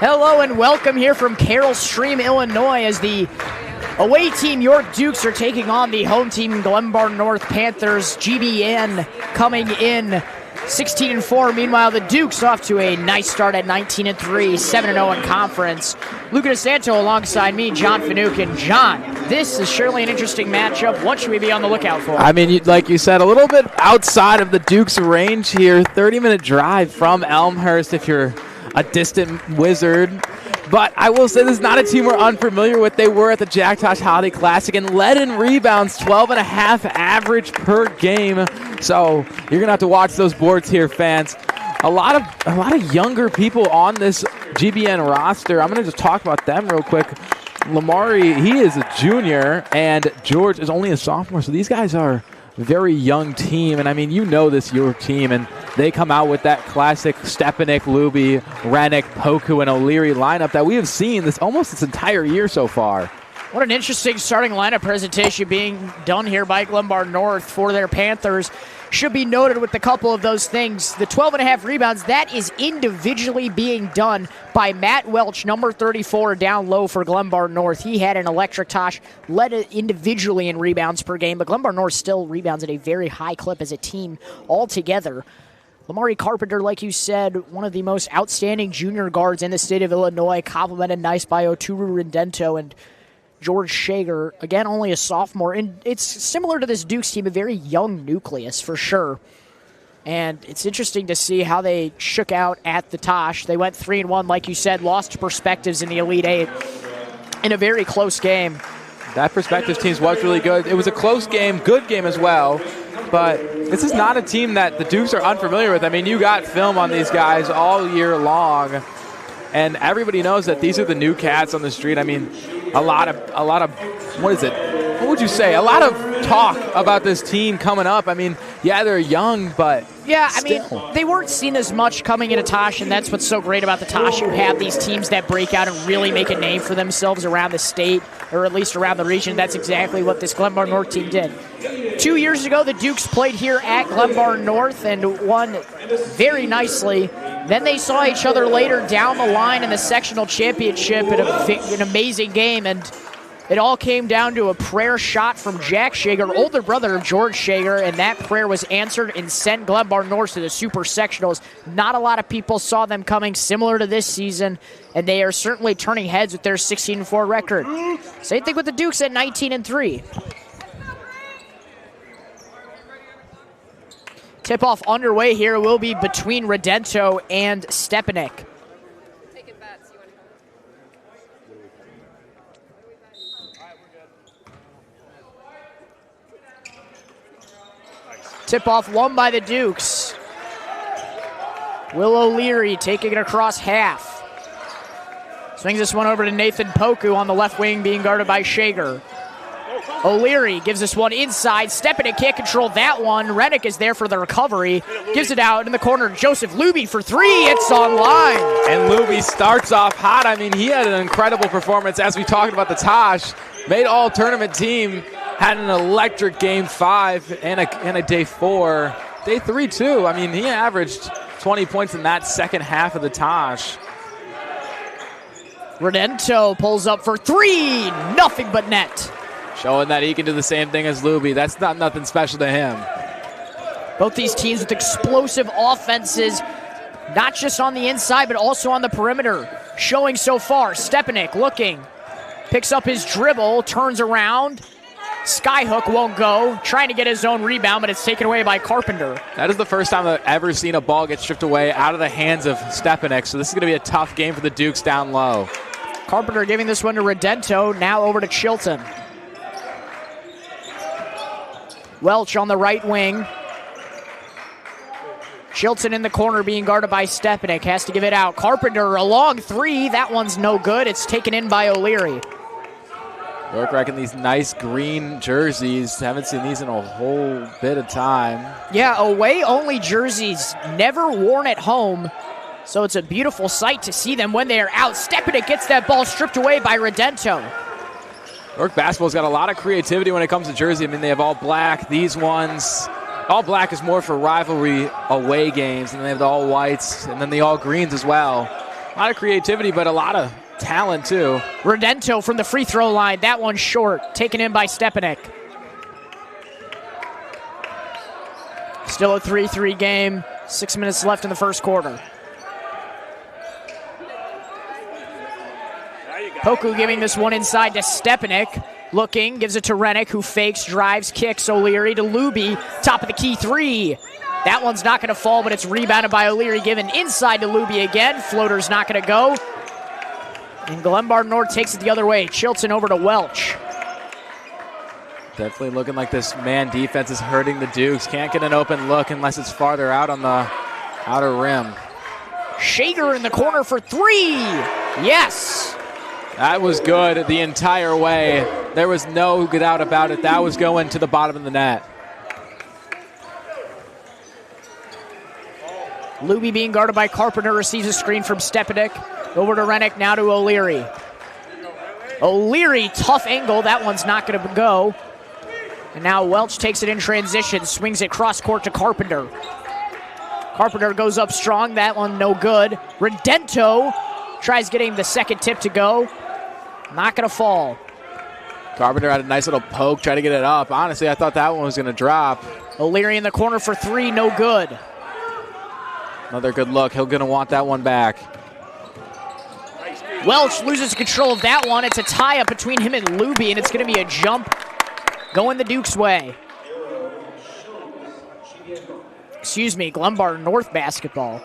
Hello and welcome here from Carroll Stream, Illinois, as the away team York Dukes are taking on the home team Glenbard North Panthers. GBN coming in 16-4. Meanwhile, the Dukes off to a nice start at 19-3, 7-0 in conference. Luca DeSanto alongside me, John Finucane. John, this is surely an interesting matchup. What should we be on the lookout for? I mean, like you said, a little bit outside of the Dukes' range here. 30-minute drive from Elmhurst if you're a distant wizard. But I will say this is not a team we're unfamiliar with. They were at the Jack Tosh Holiday Classic and led in rebounds, 12.5 average per game. So you're going to have to watch those boards here, fans. A lot of younger people on this GBN roster. I'm going to just talk about them real quick. Lamari, he is a junior, and George is only a sophomore. So these guys are a very young team. And, I mean, you know this your team, and they come out with that classic Stepanek, Luby, Rennick, Poku, and O'Leary lineup that we have seen almost this entire year so far. What an interesting starting lineup presentation being done here by Glenbard North for their Panthers. Should be noted with a couple of those things. The 12.5 rebounds, that is individually being done by Matt Welch, number 34, down low for Glenbard North. He had an electric Tosh, led it individually in rebounds per game, but Glenbard North still rebounds at a very high clip as a team altogether. Lamari Carpenter, like you said, one of the most outstanding junior guards in the state of Illinois, complimented nice by Oturu Rendento and George Shager, again, only a sophomore. And it's similar to this Dukes team, a very young nucleus for sure. And it's interesting to see how they shook out at the Tosh. They went 3-1, like you said, lost to Perspectives in the Elite Eight in a very close game. That Perspectives team was really good. It was a close game, good game as well. But this is not a team that the Dukes are unfamiliar with. I mean, you got film on these guys all year long. And everybody knows that these are the new cats on the street. I mean, a lot of, what is it? What would you say? A lot of talk about this team coming up. I mean, yeah, they're young, but yeah, still. I mean, they weren't seen as much coming into Tosh, and that's what's so great about the Tosh. You have these teams that break out and really make a name for themselves around the state, or at least around the region. That's exactly what this Glenbard North team did. 2 years ago, the Dukes played here at Glenbard North and won very nicely. Then they saw each other later down the line in the sectional championship in an amazing game, and it all came down to a prayer shot from Jack Shager, older brother of George Shager, and that prayer was answered and sent Glenbard North to the Super Sectionals. Not a lot of people saw them coming, similar to this season, and they are certainly turning heads with their 16-4 record. Same thing with the Dukes at 19-3. Tip-off underway here will be between Redento and Stepanek. Tip-off won by the Dukes. Will O'Leary taking it across half. Swings this one over to Nathan Poku on the left wing, being guarded by Shager. O'Leary gives this one inside. Stepanek can't control that one. Rennick is there for the recovery. Gives it out in the corner. Joseph Luby for three. It's online. And Luby starts off hot. I mean, he had an incredible performance as we talked about the Tosh. Made all-tournament team. Had an electric game 5 and a day 4. Day 3, too. I mean, he averaged 20 points in that second half of the Tosh. Redento pulls up for three. Nothing but net. Showing that he can do the same thing as Luby. That's not nothing special to him. Both these teams with explosive offenses, not just on the inside, but also on the perimeter. Showing so far, Stepanek looking. Picks up his dribble, turns around. Skyhook won't go. Trying to get his own rebound, but it's taken away by Carpenter. That is the first time I've ever seen a ball get stripped away out of the hands of Stepanek, so this is going to be a tough game for the Dukes down low. Carpenter giving this one to Redento, now over to Chilton. Welch on the right wing. Chilton in the corner being guarded by Stepanek. Has to give it out. Carpenter a long three. That one's no good. It's taken in by O'Leary. York rocking these nice green jerseys. Haven't seen these in a whole bit of time. Yeah, away-only jerseys. Never worn at home. So it's a beautiful sight to see them when they are out. Stepanek gets that ball stripped away by Redento. York basketball's got a lot of creativity when it comes to jersey. I mean, they have all black. These ones, all black is more for rivalry away games, and they have the all whites, and then the all greens as well. A lot of creativity, but a lot of talent, too. Redento from the free throw line. That one short. Taken in by Stepanek. Still a 3-3 game. 6 minutes left in the first quarter. Poku giving this one inside to Stepanek. Looking, gives it to Renick, who fakes, drives, kicks. O'Leary to Luby. Top of the key three. That one's not going to fall, but it's rebounded by O'Leary. Given inside to Luby again. Floater's not going to go. And Glenbard North takes it the other way. Chilton over to Welch. Definitely looking like this man defense is hurting the Dukes. Can't get an open look unless it's farther out on the outer rim. Shager in the corner for three. Yes. That was good the entire way. There was no doubt about it. That was going to the bottom of the net. Luby being guarded by Carpenter, receives a screen from Stepanek. Over to Renick, now to O'Leary. O'Leary, tough angle. That one's not going to go. And now Welch takes it in transition, swings it cross court to Carpenter. Carpenter goes up strong. That one no good. Redento tries getting the second tip to go. Not going to fall. Carpenter had a nice little poke, tried to get it up. Honestly, I thought that one was going to drop. O'Leary in the corner for three, no good. Another good look. He'll going to want that one back. Welch loses control of that one. It's a tie-up between him and Luby, and it's going to be a jump going the Duke's way. Excuse me, Glenbard North basketball.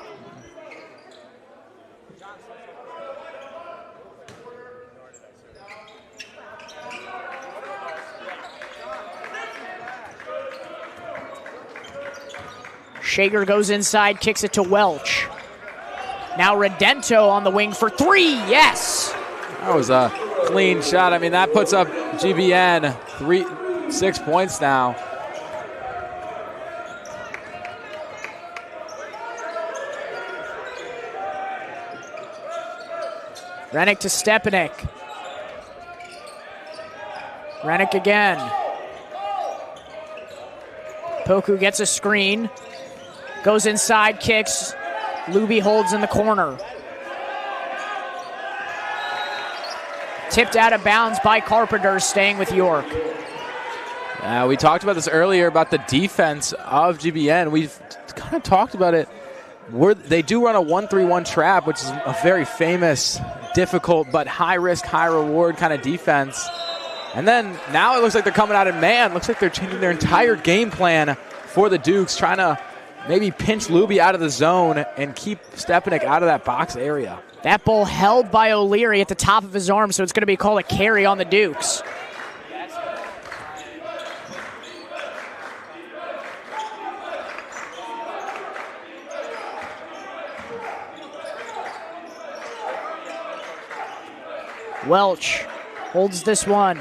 Shager goes inside, kicks it to Welch. Now Redento on the wing for three, yes! That was a clean shot. I mean, that puts up GBN 6 points now. Renick to Stepanek. Renick again. Poku gets a screen. Goes inside, kicks. Luby holds in the corner. Tipped out of bounds by Carpenter, staying with York. We talked about this earlier about the defense of GBN. We've kind of talked about it. They do run a 1-3-1 trap, which is a very famous, difficult, but high-risk, high-reward kind of defense. And then now it looks like they're coming out in man. Looks like they're changing their entire game plan for the Dukes, trying to maybe pinch Luby out of the zone and keep Stepanek out of that box area. That ball held by O'Leary at the top of his arm, so it's going to be called a carry on the Dukes. Welch holds this one.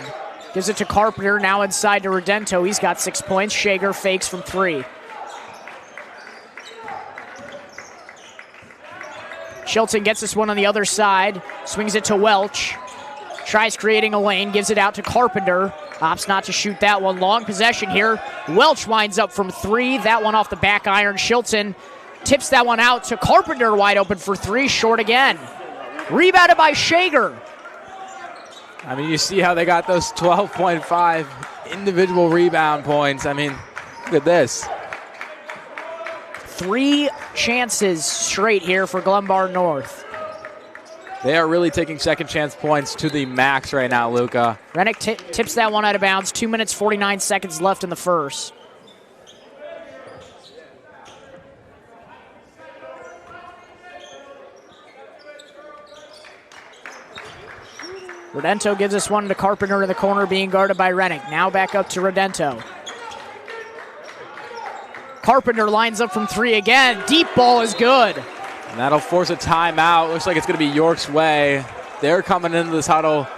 Gives it to Carpenter, now inside to Redento. He's got 6 points. Shager fakes from three. Chilton gets this one on the other side. Swings it to Welch. Tries creating a lane. Gives it out to Carpenter. Opts not to shoot that one. Long possession here. Welch winds up from three. That one off the back iron. Chilton tips that one out to Carpenter, wide open for three. Short again. Rebounded by Shager. I mean, you see how they got those 12.5 individual rebound points. I mean, look at this. 3 chances straight here for Glenbard North. They are really taking second chance points to the max right now, Luca. Renick tips that one out of bounds. 2 minutes, 49 seconds left in the first. Redento gives us one to Carpenter in the corner, being guarded by Renick. Now back up to Redento. Carpenter lines up from three again. Deep ball is good. And that'll force a timeout. Looks like it's going to be York's way. They're coming into this huddle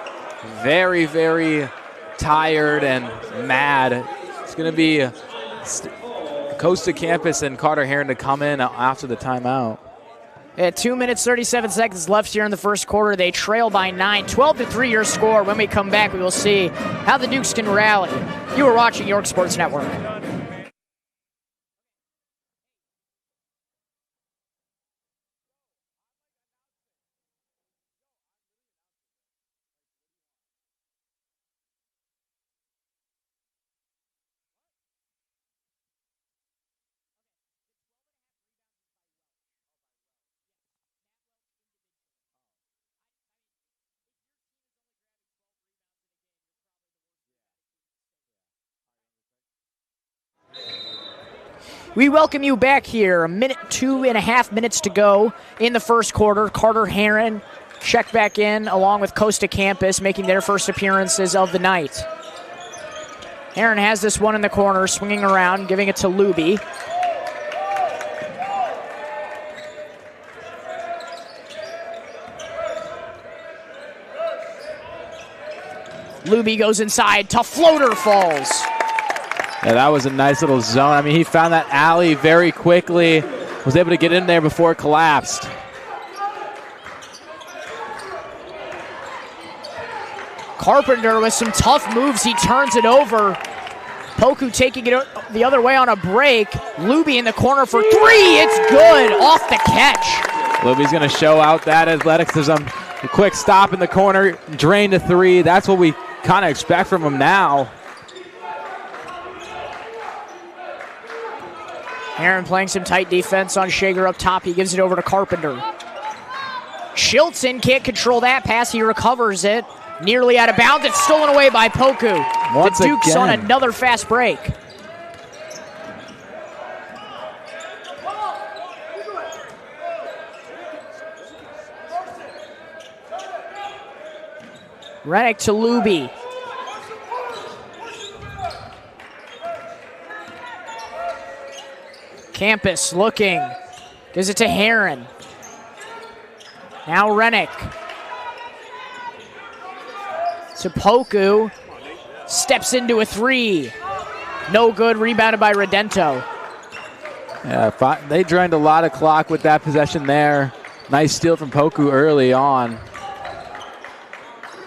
very, very tired and mad. It's going to be Costa Campus and Carter Heron to come in after the timeout. At 2 minutes, 37 seconds left here in the first quarter. They trail by 9. 12-3 your score. When we come back, we will see how the Dukes can rally. You are watching York Sports Network. We welcome you back here. 2.5 minutes to go in the first quarter. Carter Heron checked back in along with Costa Campus, making their first appearances of the night. Heron has this one in the corner, swinging around, giving it to Luby. Luby goes inside, tough floater falls. Yeah, that was a nice little zone. I mean, he found that alley very quickly, was able to get in there before it collapsed. Carpenter with some tough moves, he turns it over. Poku taking it the other way on a break. Luby in the corner for three, it's good, off the catch. Luby's gonna show out that athleticism. A quick stop in the corner, drain to three. That's what we kind of expect from him now. Heron playing some tight defense on Shager up top. He gives it over to Carpenter. Shilton can't control that pass. He recovers it. Nearly out of bounds. It's stolen away by Poku. Once the Dukes again. on another fast break. Renick to Luby. Campus looking. Gives it to Heron. Now Renick. To Poku. Steps into a three. No good. Rebounded by Redento. Yeah, they drained a lot of clock with that possession there. Nice steal from Poku early on.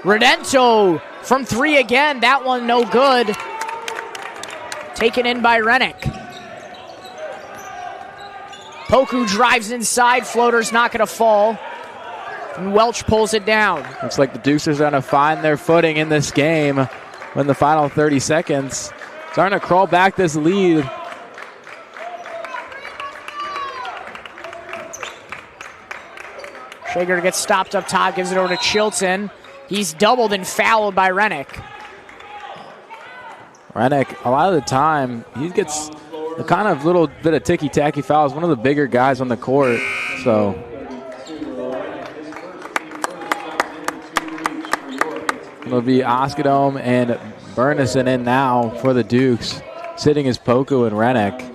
Redento from three again. That one no good. Taken in by Renick. Poku drives inside. Floater's not going to fall. And Welch pulls it down. Looks like the Dukes are going to find their footing in this game when the final 30 seconds. Starting to crawl back this lead. Shager gets stopped up top, gives it over to Chilton. He's doubled and fouled by Renick. Renick, a lot of the time, he gets a kind of little bit of ticky-tacky fouls. One of the bigger guys on the court, so. It'll be Oskadome and Burnison in now for the Dukes. Sitting is Poku and Renick.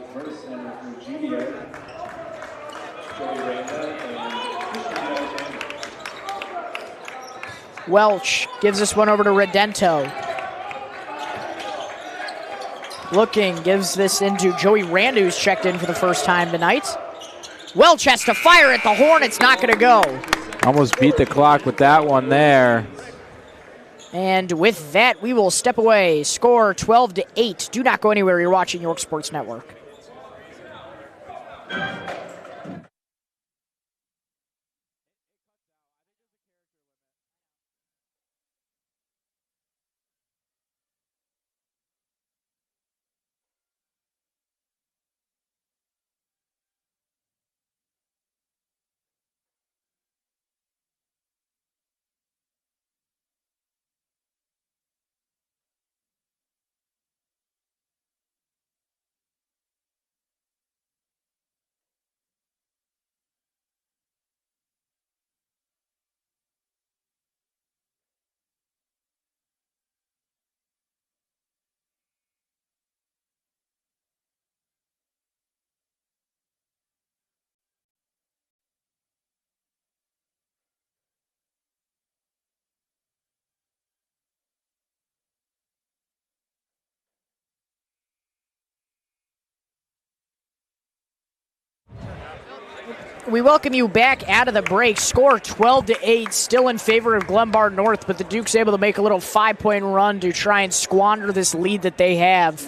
Welch gives this one over to Redento. Looking, gives this into Joey Randu, who's checked in for the first time tonight. Welch has to fire at the horn. It's not going to go. Almost beat the clock with that one there. And with that, we will step away. Score 12-8. Do not go anywhere. You're watching York Sports Network. We welcome you back out of the break. Score 12-8, still in favor of Glenbard North, but the Duke's able to make a little 5-point run to try and squander this lead that they have.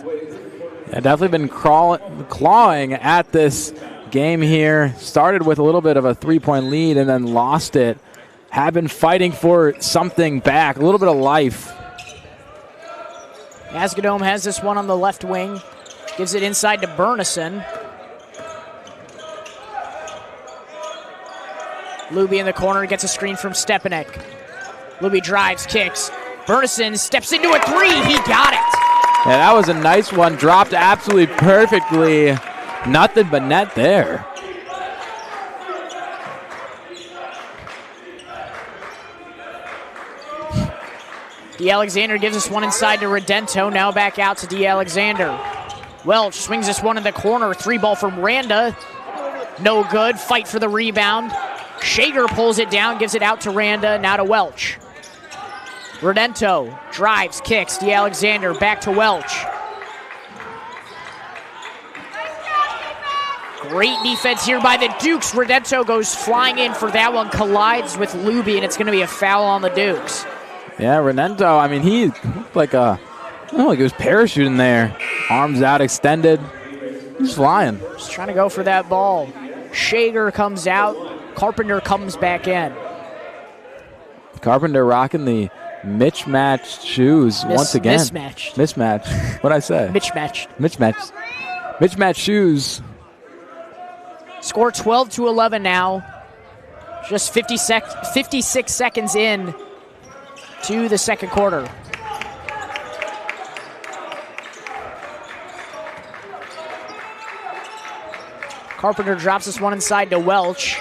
Yeah, definitely been clawing at this game here. Started with a little bit of a 3-point lead and then lost it. Have been fighting for something back, a little bit of life. Asgadome has this one on the left wing. Gives it inside to Burnison. Luby in the corner, gets a screen from Stepanek. Luby drives, kicks. Burnison steps into a three, he got it. Yeah, that was a nice one, dropped absolutely perfectly Nothing but net there. DeAlexander gives us one inside to Redento. Now back out to DeAlexander. Welch swings this one in the corner. 3-ball from Randa. No good. Fight for the rebound. Shager pulls it down, gives it out to Randa. Now to Welch. Redento drives, kicks. DeAlexander back to Welch. Great defense here by the Dukes. Redento goes flying in for that one. Collides with Luby, and it's going to be a foul on the Dukes. Yeah, Redento, I mean, he looked like he was parachuting there. Arms out, extended. He's flying. Just trying to go for that ball. Shager comes out. Carpenter comes back in. Carpenter rocking the mismatched shoes once again. Mismatched. What'd I say? Mismatched shoes. Score 12-11 now. Just 56 seconds in to the second quarter. Carpenter drops this one inside to Welch.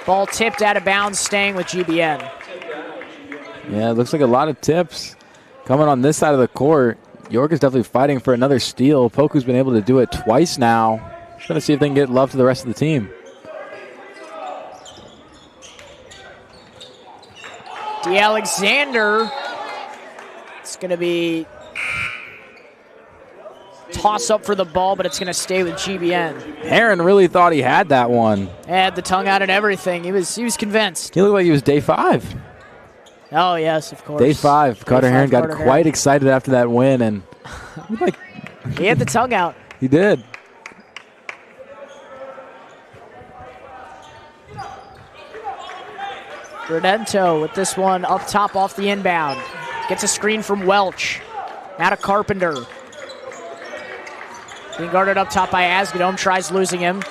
Ball tipped out of bounds, staying with GBN. Yeah, it looks like a lot of tips coming on this side of the court. York is definitely fighting for another steal. Poku's been able to do it twice now. Just going to see if they can get love to the rest of the team. DeAlexander. It's going to be toss up for the ball, but it's going to stay with GBN. Heron really thought he had that one. Had the tongue out and everything. He was convinced. He looked like he was day 5. Oh, yes, of course. Day 5. Carter Heron got quite excited after that win, and he had the tongue out. He did. Redento with this one up top off the inbound. Gets a screen from Welch. Now to Carpenter. Being guarded up top by Asgadome. Tries losing him.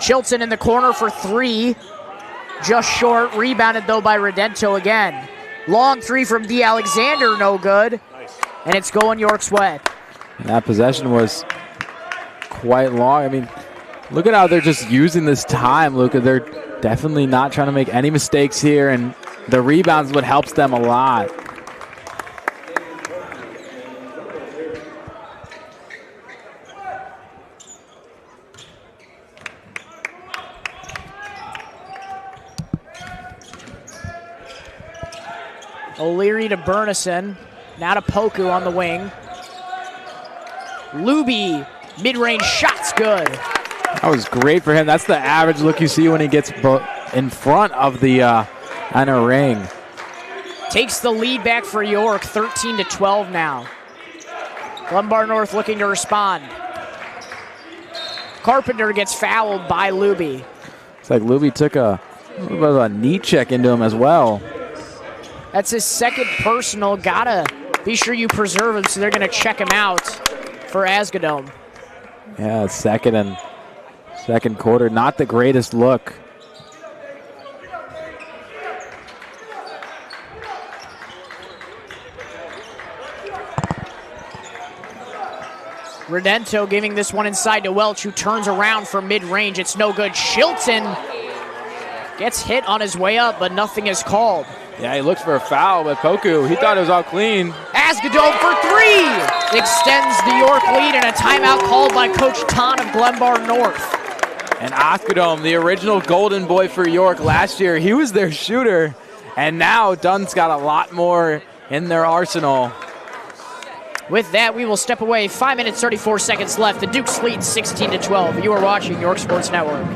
Chilton in the corner for 3. Just short. Rebounded, though, by Redento again. Long 3 from DeAlexander. No good. And it's going York's way. That possession was quite long. I mean, look at how they're just using this time, Luca. They're definitely not trying to make any mistakes here, and the rebounds what helps them a lot. O'Leary to Burnison. Now to Poku on the wing. Luby, mid-range shot's good. That was great for him. That's the average look you see when he gets in front of the Hanna ring. Takes the lead back for York, 13-12 now. Glenbard North looking to respond. Carpenter gets fouled by Luby. It's like Luby took a little bit of a knee check into him as well. That's his second personal. Gotta be sure you preserve him, so they're going to check him out for Asgadome. Yeah, second quarter, not the greatest look. Redento giving this one inside to Welch, who turns around from mid-range. It's no good. Chilton gets hit on his way up, but nothing is called. Yeah, he looked for a foul, but Poku, he thought it was all clean. Asgadome for 3! Extends the York lead, and a timeout called by Coach Ton of Glenbard North. And Asgadome, the original golden boy for York last year, he was their shooter. And now Dunn's got a lot more in their arsenal. With that, we will step away. 5 minutes, 34 seconds left. The Dukes lead 16-12. You are watching York Sports Network.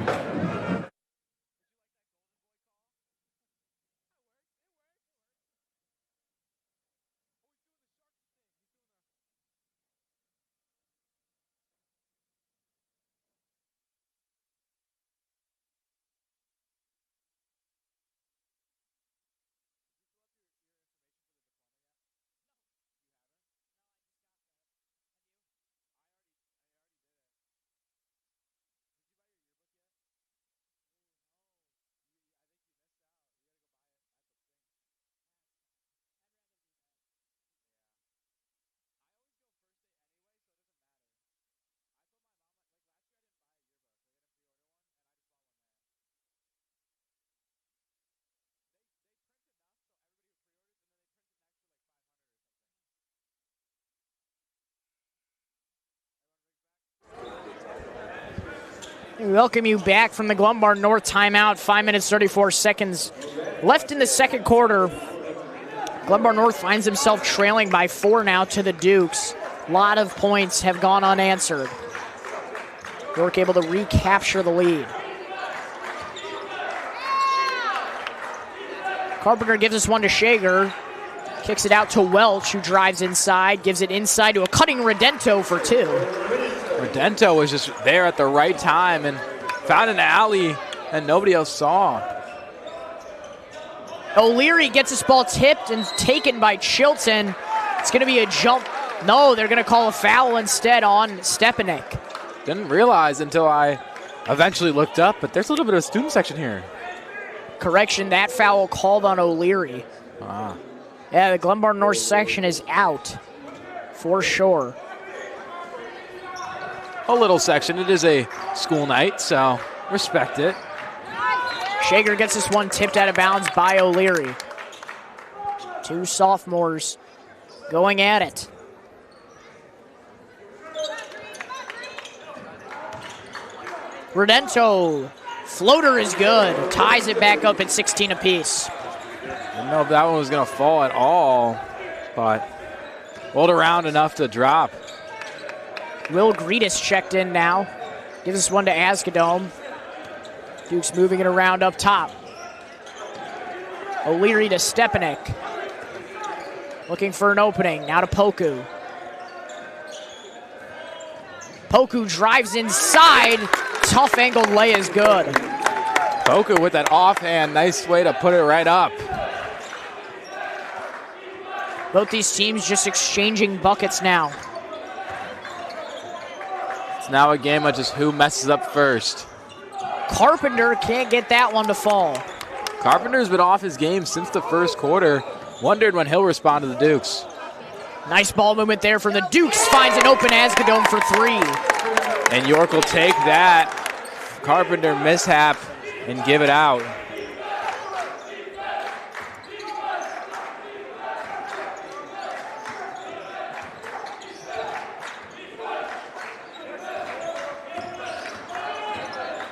We welcome you back from the Glenbard North timeout. 5 minutes, 34 seconds left in the second quarter. Glenbard North finds himself trailing by 4 now to the Dukes. A lot of points have gone unanswered. York able to recapture the lead. Carpenter gives us one to Shager. Kicks it out to Welch, who drives inside, gives it inside to a cutting Redento for 2. Redento was just there at the right time and found an alley that nobody else saw. O'Leary gets this ball tipped and taken by Chilton. It's going to be a jump. No, they're going to call a foul instead on Stepanek. Didn't realize until I eventually looked up, but there's a little bit of student section here. Correction, that foul called on O'Leary. Yeah, the Glenbard North section is out for sure. A little section. It is a school night, so respect it. Shager gets this one tipped out of bounds by O'Leary. 2 sophomores going at it. Redento, floater is good. Ties it back up at 16 apiece. Didn't know if that one was going to fall at all, but rolled around enough to drop. Will Greetis checked in now. Gives us one to Askedome. Duke's moving it around up top. O'Leary to Stepanek. Looking for an opening. Now to Poku. Poku drives inside. Tough angled lay is good. Poku with that offhand. Nice way to put it right up. Both these teams just exchanging buckets now. It's now a game of just who messes up first. Carpenter can't get that one to fall. Carpenter's been off his game since the first quarter. Wondered when he'll respond to the Dukes. Nice ball movement there from the Dukes. Finds an open Askedome for 3. And York will take that Carpenter mishap and give it out.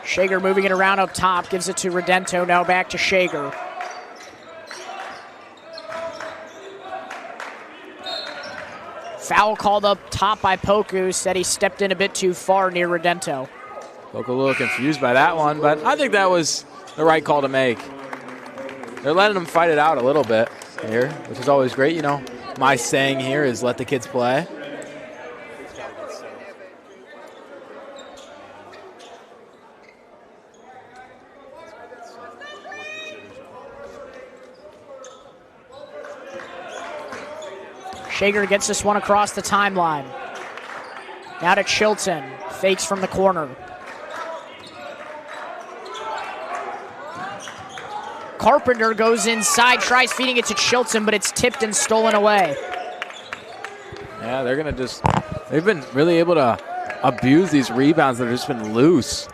Shager moving it around up top, gives it to Redento, now back to Shager. Foul called up top by Poku, said he stepped in a bit too far near Redento. Poku a little confused by that one, but I think that was the right call to make. They're letting them fight it out a little bit here, which is always great. You know, my saying here is let the kids play. Shager gets this one across the timeline. Now to Chilton. Fakes from the corner. Carpenter goes inside, tries feeding it to Chilton, but it's tipped and stolen away. Yeah, they're going to they've been really able to abuse these rebounds that have just been loose.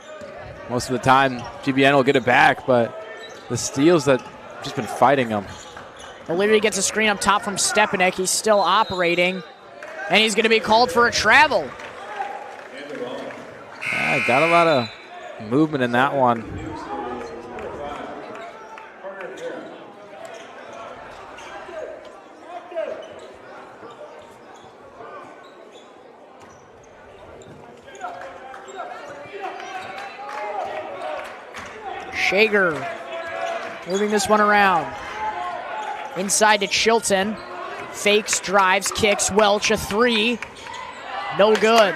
Most of the time, GBN will get it back, but the steals that have just been fighting them. O'Leary gets a screen up top from Stepanek. He's still operating, and he's going to be called for a travel. Yeah, got a lot of movement in that one. Shager moving this one around. Inside to Chilton. Fakes, drives, kicks. Welch a 3. No good.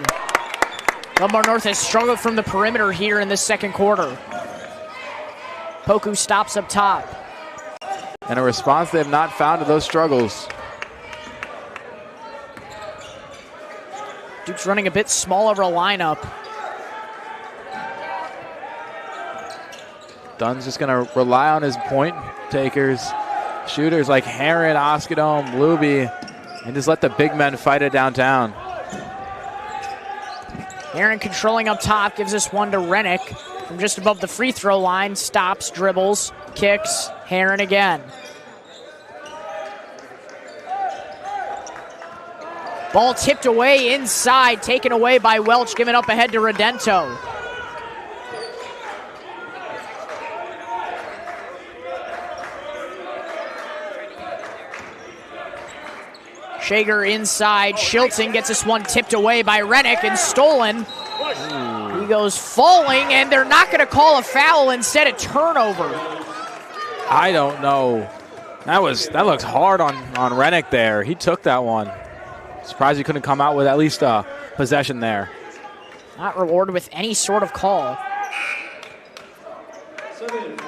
Glenbard North has struggled from the perimeter here in the second quarter. Poku stops up top. And a response they have not found to those struggles. Duke's running a bit small of a lineup. Dunn's just going to rely on his point takers. Shooters like Heron, Askedome, Luby, and just let the big men fight it downtown. Heron controlling up top, gives this one to Rennick from just above the free throw line. Stops, dribbles, kicks. Heron again. Ball tipped away inside, taken away by Welch, giving up ahead to Redento. Shager inside. Shilton gets this one tipped away by Rennick and stolen. He goes falling, and they're not going to call a foul, instead a turnover. I don't know. That looks hard on Rennick there. He took that one. Surprised he couldn't come out with at least a possession there. Not rewarded with any sort of call.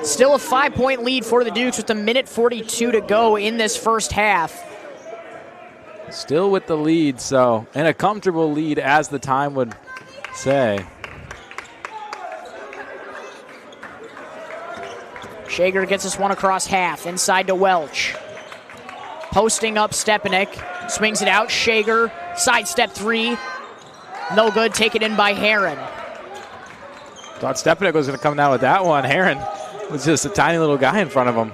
Still a 5-point lead for the Dukes with a minute 42 to go in this first half. Still with the lead, so, and a comfortable lead as the time would say. Shager gets this one across half, inside to Welch. Posting up Stepanek, swings it out, Shager, sidestep three. No good, taken in by Heron. Thought Stepanek was going to come down with that one. Heron was just a tiny little guy in front of him.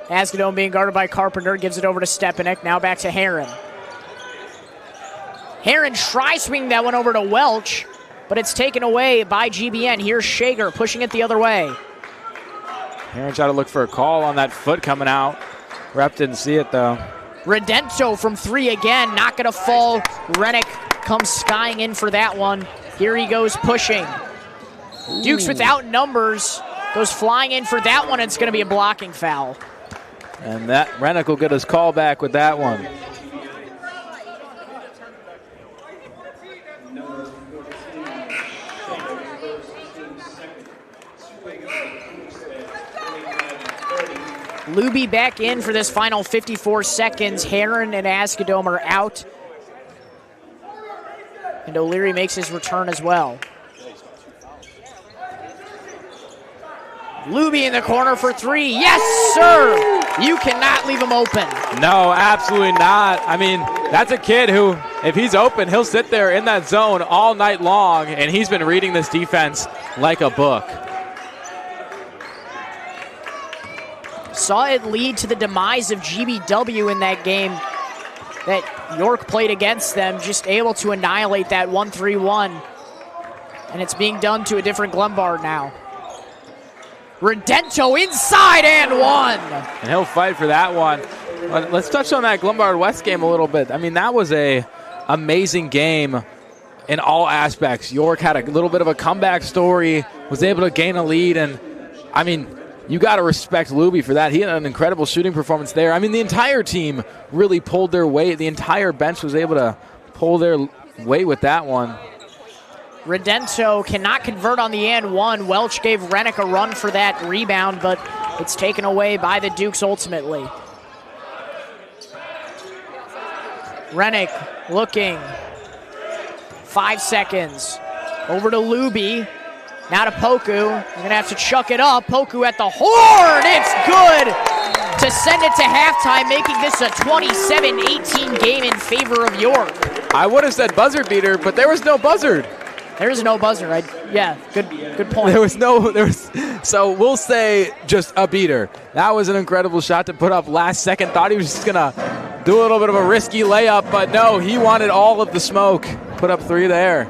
Askedome being guarded by Carpenter, gives it over to Stepanek, now back to Heron. Heron tries swinging that one over to Welch, but it's taken away by GBN. Here's Shager pushing it the other way. Heron tried to look for a call on that foot coming out. Rep didn't see it though. Redento from three again, not going to fall. Rennick comes skying in for that one. Here he goes pushing. Dukes without numbers goes flying in for that one. It's going to be a blocking foul. And that Rennick will get his call back with that one. Luby back in for this final 54 seconds. Heron and Askedome are out. And O'Leary makes his return as well. Luby in the corner for three. Yes, sir! You cannot leave him open. No, absolutely not. I mean, that's a kid who, if he's open, he'll sit there in that zone all night long, and he's been reading this defense like a book. Saw it lead to the demise of GBW in that game that York played against them, just able to annihilate that 1-3-1. And it's being done to a different Glenbard now. Redento inside and one. And he'll fight for that one. But let's touch on that Glenbard West game a little bit. I mean, that was a amazing game in all aspects. York had a little bit of a comeback story, was able to gain a lead, and I mean, you got to respect Luby for that. He had an incredible shooting performance there. I mean, the entire team really pulled their weight. The entire bench was able to pull their weight with that one. Redento cannot convert on the and one. Welch gave Rennick a run for that rebound, but it's taken away by the Dukes ultimately. Rennick looking. 5 seconds. Over to Luby. Now to Poku. You're going to have to chuck it up. Poku at the horn. It's good to send it to halftime, making this a 27-18 game in favor of York. I would have said buzzer beater, but there was no buzzard. There's no buzzer. Yeah, good point. So we'll say just a beater. That was an incredible shot to put up last second. Thought he was just going to do a little bit of a risky layup, but no, he wanted all of the smoke. Put up three there.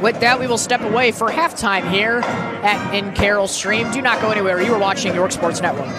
With that, we will step away for halftime here in Carroll Stream. Do not go anywhere. You are watching York Sports Network.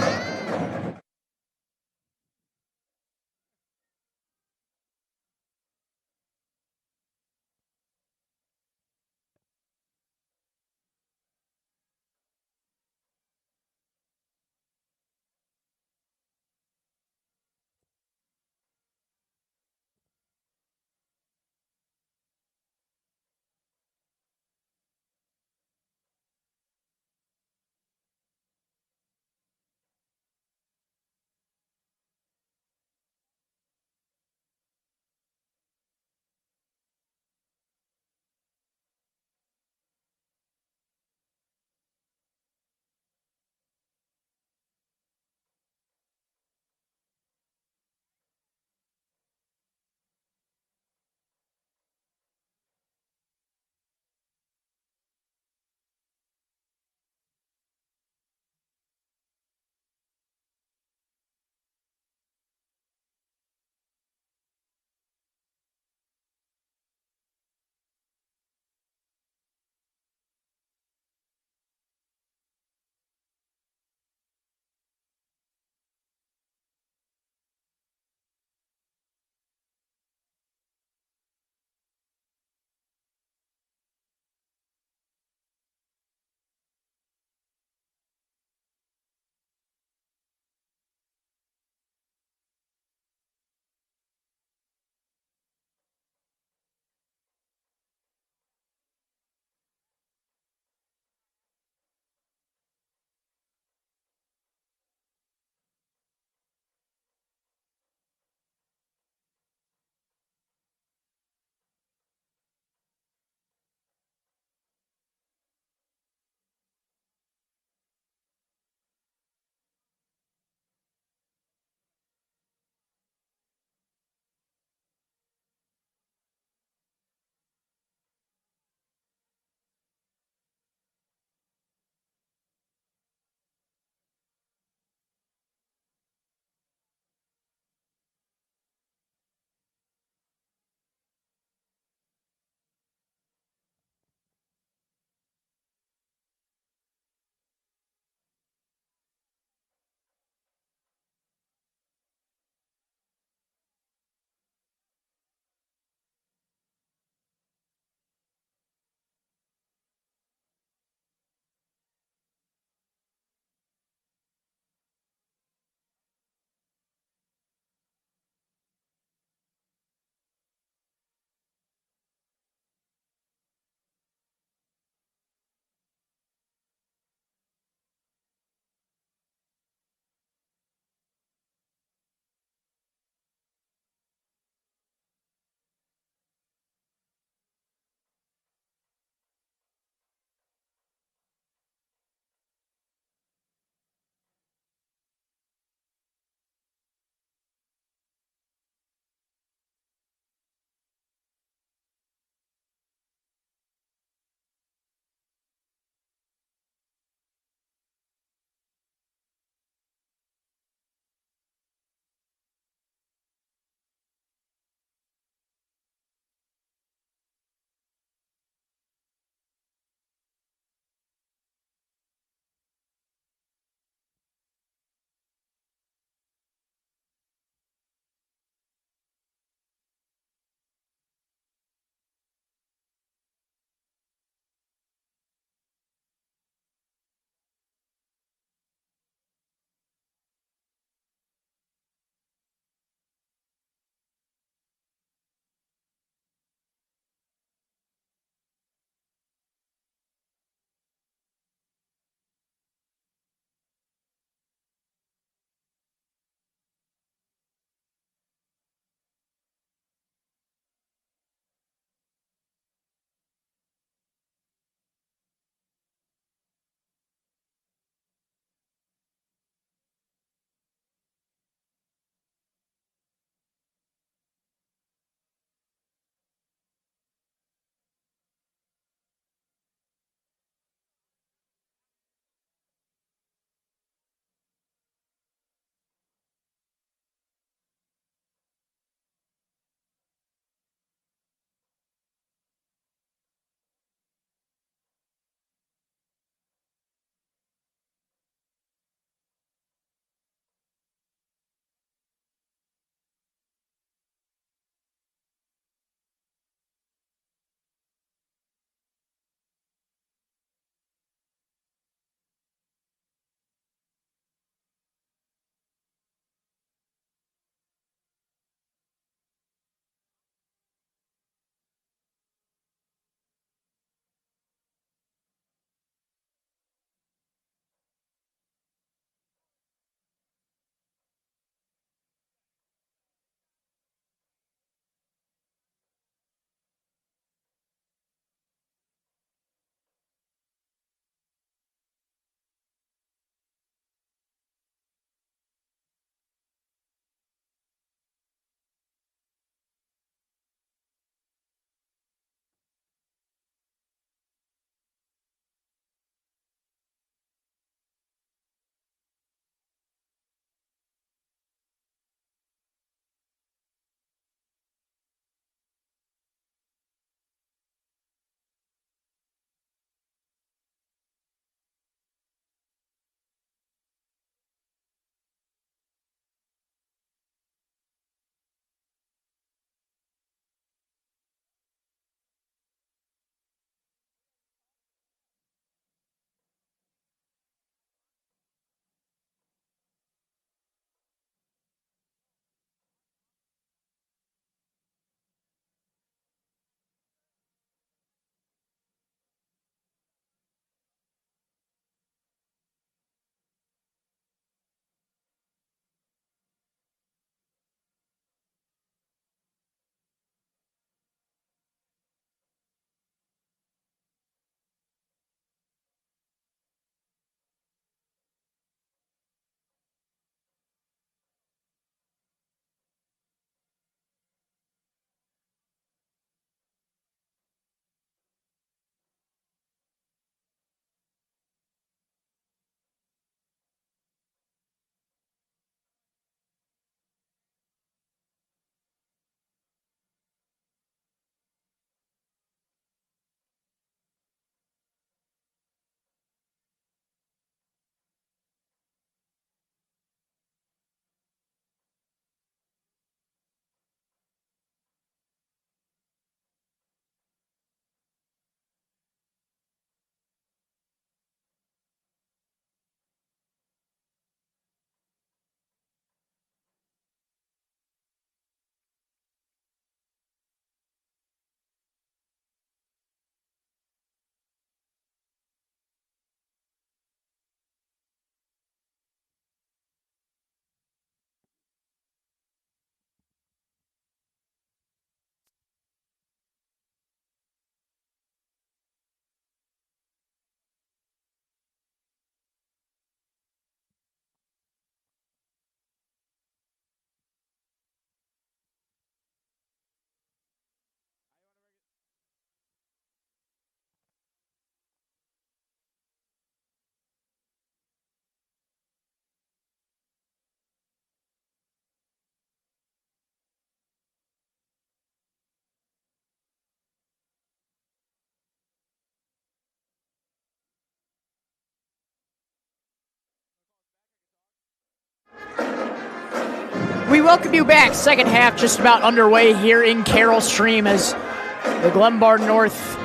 we welcome you back. Second half just about underway here in Carroll Stream as the Glenbard North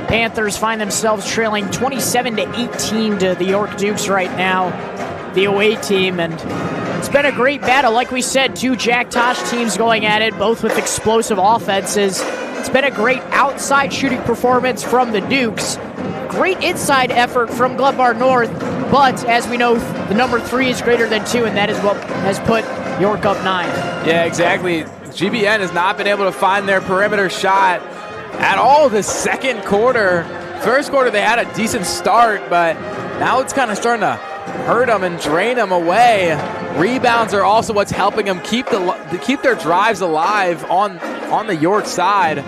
Panthers find themselves trailing 27-18 to the York Dukes right now, the away team. And it's been a great battle. Like we said, two Jack Tosh teams going at it, both with explosive offenses. It's been a great outside shooting performance from the Dukes. Great inside effort from Glenbard North, but as we know, the number 3 is greater than 2, and that is what has put York up 9. Yeah, exactly. GBN has not been able to find their perimeter shot at all this second quarter. First quarter, they had a decent start, but now it's kind of starting to hurt them and drain them away. Rebounds are also what's helping them keep their drives alive on the York side.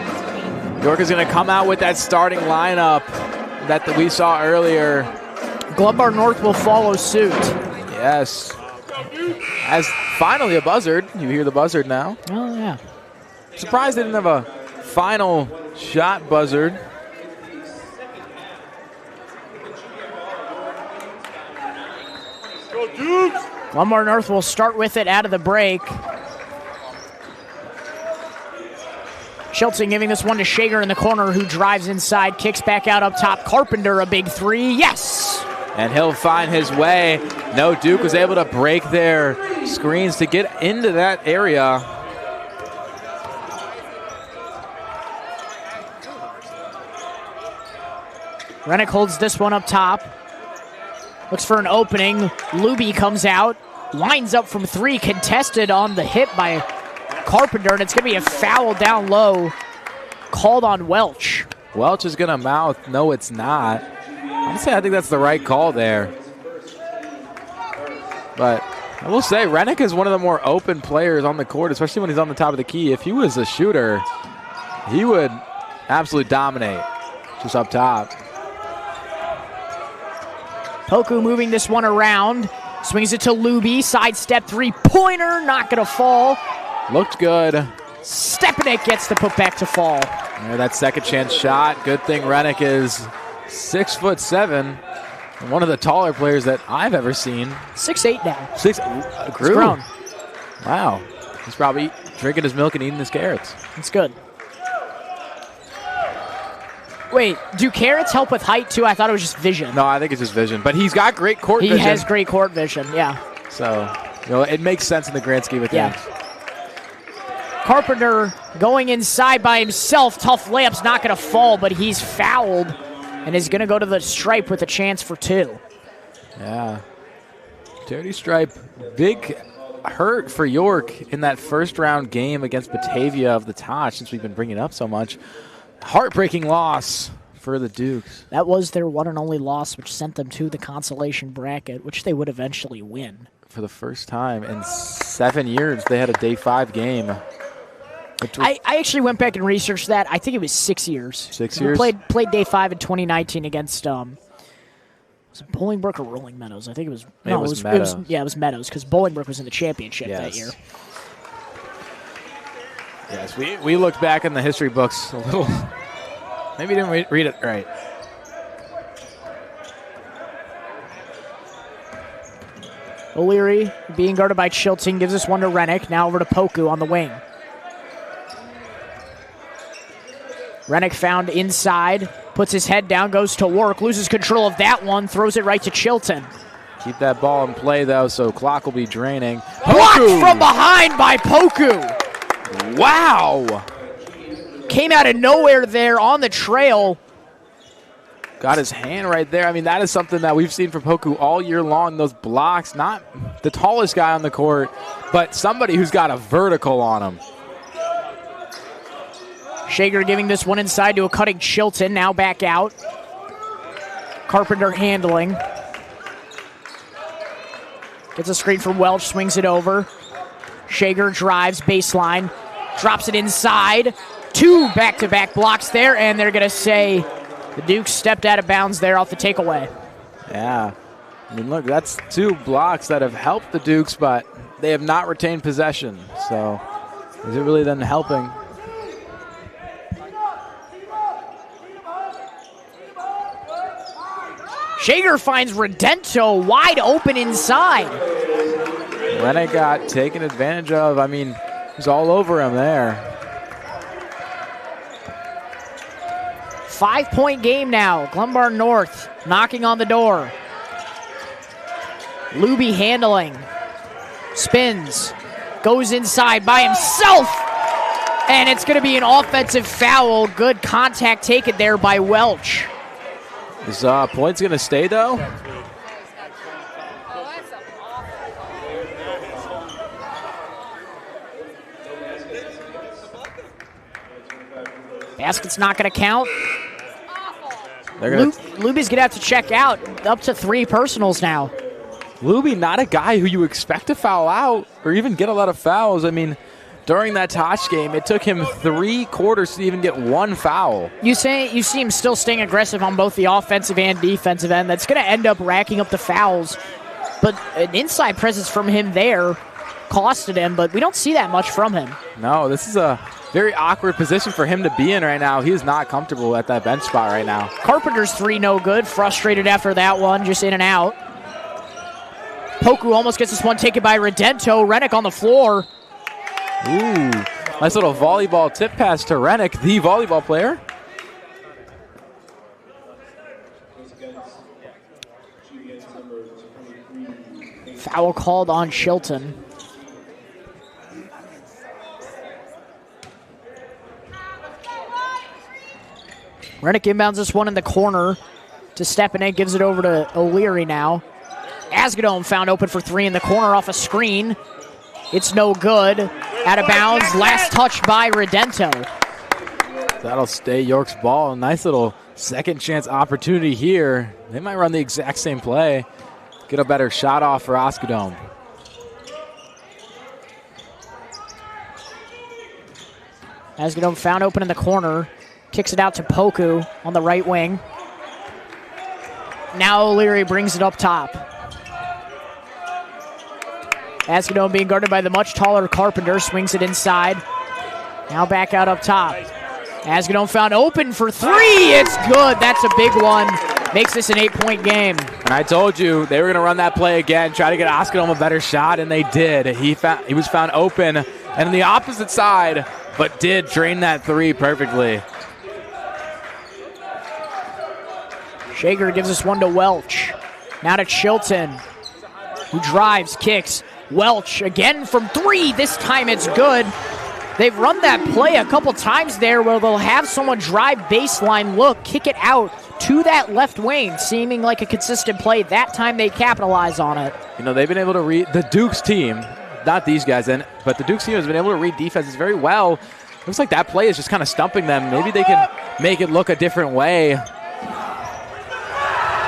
York is going to come out with that starting lineup that we saw earlier. Glenbard North will follow suit. Yes. As finally a buzzard. You hear the buzzard now. Oh, yeah. Surprised they didn't have a final shot buzzard. Glenbard North will start with it out of the break. Chilton giving this one to Shager in the corner, who drives inside, kicks back out up top. Carpenter, a big 3. Yes! And he'll find his way. No, Duke was able to break their screens to get into that area. Rennick holds this one up top. Looks for an opening. Luby comes out. Lines up from 3, contested on the hit by Carpenter, and it's going to be a foul down low called on Welch. Welch is going to mouth, no, it's not. Honestly, I think that's the right call there. But I will say, Rennick is one of the more open players on the court, especially when he's on the top of the key. If he was a shooter, he would absolutely dominate just up top. Poku moving this one around. Swings it to Luby. Sidestep 3-pointer. Not going to fall. Looked good. Stepanek gets the putback to fall. Yeah, that second chance shot. Good thing Rennick is 6'7", and one of the taller players that I've ever seen. 6'8" now. He's grown. Wow. He's probably drinking his milk and eating his carrots. That's good. Wait, do carrots help with height too? I thought it was just vision. No, I think it's just vision. But he's got great court vision. He has great court vision, yeah. So, it makes sense in the grand scheme of things. Yeah. Carpenter going inside by himself. Tough layup's not going to fall, but he's fouled and is going to go to the stripe with a chance for 2. Yeah. Dirty stripe. Big hurt for York in that first round game against Batavia of the Tosh, since we've been bringing it up so much. Heartbreaking loss for the Dukes. That was their one and only loss, which sent them to the consolation bracket, which they would eventually win. For the first time in 7 years, they had a Day 5 game. I actually went back and researched that. I think it was 6 years. 6 years? Played Day 5 in 2019 against, was it Bolingbrook or Rolling Meadows? I think it was. It was Meadows. It was Meadows, because Bolingbrook was in the championship that year. Yes, we looked back in the history books a little. Maybe didn't read it right. O'Leary being guarded by Chilton gives this one to Rennick. Now over to Poku on the wing. Rennick found inside, puts his head down, goes to work, loses control of that one, throws it right to Chilton. Keep that ball in play, though, so clock will be draining. Blocked from behind by Poku. Wow. Came out of nowhere there on the trail. Got his hand right there. I mean, that is something that we've seen from Poku all year long. Those blocks, not the tallest guy on the court, but somebody who's got a vertical on him. Shager giving this one inside to a cutting Chilton, now back out. Carpenter handling. Gets a screen from Welch, swings it over. Shager drives baseline, drops it inside. 2 back-to-back blocks there, and they're going to say the Dukes stepped out of bounds there off the takeaway. Yeah. I mean, look, that's 2 blocks that have helped the Dukes, but they have not retained possession. So is it really then helping? Shager finds Redento wide open inside. Rennick got taken advantage of. I mean, he was all over him there. 5-point game now. Glenbard North knocking on the door. Luby handling. Spins. Goes inside by himself. And it's going to be an offensive foul. Good contact taken there by Welch. Is points going to stay, though? Basket's not going to count. Luby's going to have to check out. Up to 3 personals now. Luby, not a guy who you expect to foul out or even get a lot of fouls. I mean, during that Tosh game, it took him 3 quarters to even get 1 foul. You see him still staying aggressive on both the offensive and defensive end. That's going to end up racking up the fouls. But an inside presence from him there costed him, but we don't see that much from him. No, this is a very awkward position for him to be in right now. He is not comfortable at that bench spot right now. Carpenter's 3 no good. Frustrated after that one, just in and out. Poku almost gets this one taken by Redento. Rennick on the floor. Ooh, nice little volleyball tip pass to Rennick, the volleyball player. Foul called on Chilton. Rennick inbounds this one in the corner to Stepanek, gives it over to O'Leary now. Asgadome found open for 3 in the corner off a screen. It's no good. Out of bounds. Last touch by Redento. That'll stay York's ball. Nice little second chance opportunity here. They might run the exact same play. Get a better shot off for Asgadome. Asgadome found open in the corner. Kicks it out to Poku on the right wing. Now O'Leary brings it up top. Asgadome being guarded by the much taller Carpenter. Swings it inside. Now back out up top. Asgadome found open for 3. It's good. That's a big one. Makes this an 8-point game. And I told you they were going to run that play again, try to get Asgadome a better shot, and they did. He was found open and on the opposite side, but did drain that 3 perfectly. Shager gives us one to Welch. Now to Chilton, who drives, kicks. Welch again from 3. This time it's good. They've run that play a couple times there where they'll have someone drive baseline, look, kick it out to that left wing, seeming like a consistent play. That time they capitalize on it. You know, they've been able to read the Dukes team, not these guys, but the Dukes team has been able to read defenses very well. Looks like that play is just kind of stumping them. Maybe they can make it look a different way.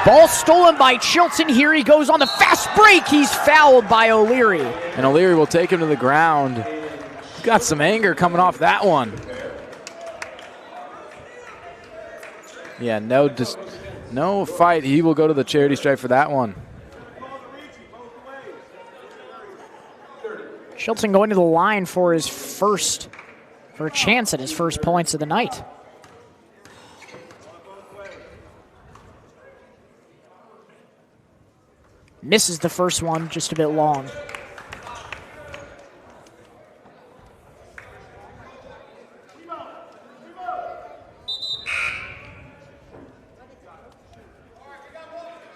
Ball stolen by Chilton. Here he goes on the fast break. He's fouled by O'Leary. And O'Leary will take him to the ground. He's got some anger coming off that one. Yeah, no fight. He will go to the charity stripe for that one. Chilton going to the line for a chance at his first points of the night. Misses the first one, just a bit long.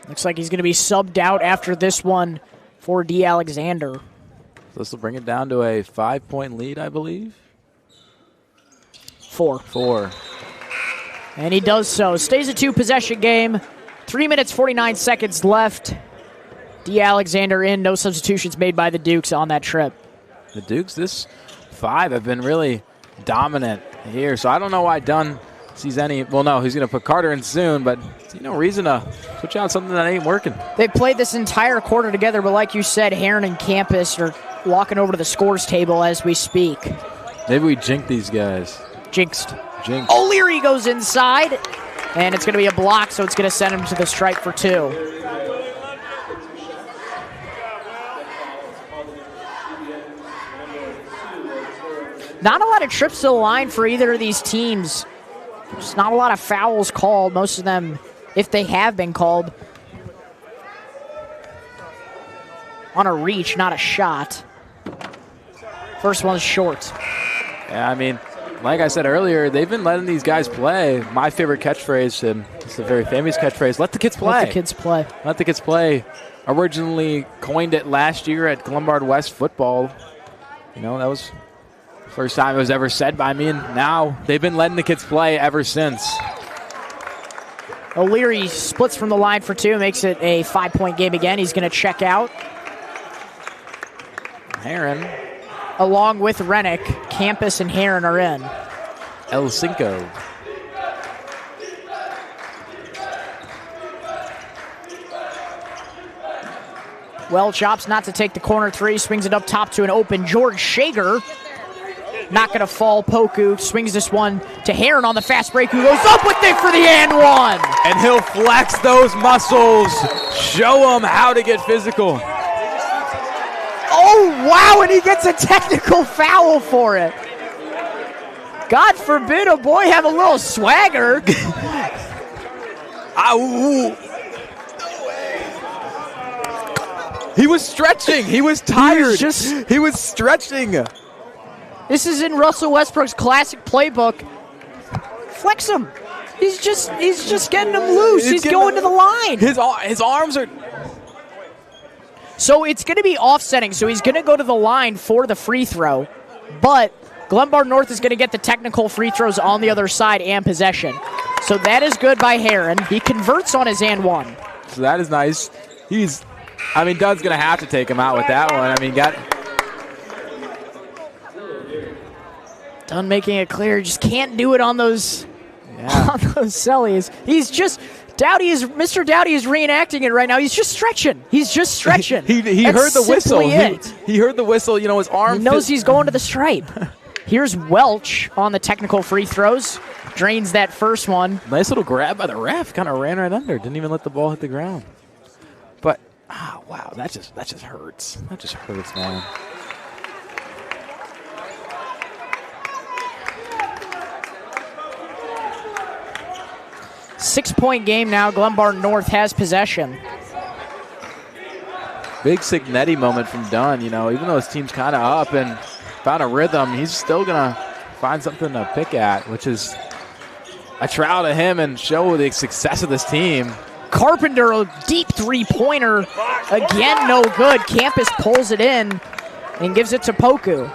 Looks like he's going to be subbed out after this one for D. Alexander. So this will bring it down to a 5-point lead, I believe. 4. And he does so. Stays a 2-possession game. 3 minutes, 49 seconds left. D. Alexander in. No substitutions made by the Dukes on that trip. The Dukes, this 5 have been really dominant here. So I don't know why Dunn sees any. Well, no, he's going to put Carter in soon, but see no reason to switch out something that ain't working. They played this entire quarter together, but like you said, Heron and Campus are walking over to the scores table as we speak. Maybe we jinx these guys. Jinxed. O'Leary goes inside, and it's going to be a block, so it's going to send him to the stripe for 2. Not a lot of trips to the line for either of these teams. There's not a lot of fouls called. Most of them, if they have been called. on a reach, not a shot. First one's short. Yeah, I mean, like I said earlier, they've been letting these guys play. My favorite catchphrase, and it's a very famous catchphrase, let the kids play. Let the kids play. Let the kids play. Originally coined it last year at Glenbard West football. You know, that was the first time it was ever said by me, and now they've been letting the kids play ever since. O'Leary splits from the line for two, makes it a 5-point game again. He's going to check out. Heron. Along with Rennick, Campus and Heron are in. El Cinco. Welch opts not to take the corner three, swings it up top to an open George Shager. Not going to fall. Poku swings this one to Heron on the fast break, who goes up with it for the and one. And he'll flex those muscles, show them how to get physical. Oh, wow, and he gets a technical foul for it. God forbid a boy have a little swagger. He was stretching. He was tired. He was stretching. This is in Russell Westbrook's classic playbook. Flex him. He's just getting him loose. He's going to the line. His arms are... So it's going to be offsetting. So he's going to go to the line for the free throw. But Glenbard North is going to get the technical free throws on the other side and possession. So that is good by Heron. He converts on his and one. So that is nice. Dunn's going to have to take him out with that one. I mean, Dunn making it clear, just can't do it on those, on those cellies. He's just... Mr. Dowdy is reenacting it right now. He's just stretching. He heard the whistle. He heard the whistle. You know, his arm. He knows he's going to the stripe. Here's Welch on the technical free throws. Drains that first one. Nice little grab by the ref. Kind of ran right under. Didn't even let the ball hit the ground. But, wow, that just hurts. That just hurts, man. Six-point game now. Glenbard North has possession. Big Signetti moment from Dunn. You know, even though his team's kind of up and found a rhythm, he's still going to find something to pick at, which is a trial to him and show the success of this team. Carpenter, a deep three-pointer. Again, no good. Campus pulls it in and gives it to Poku.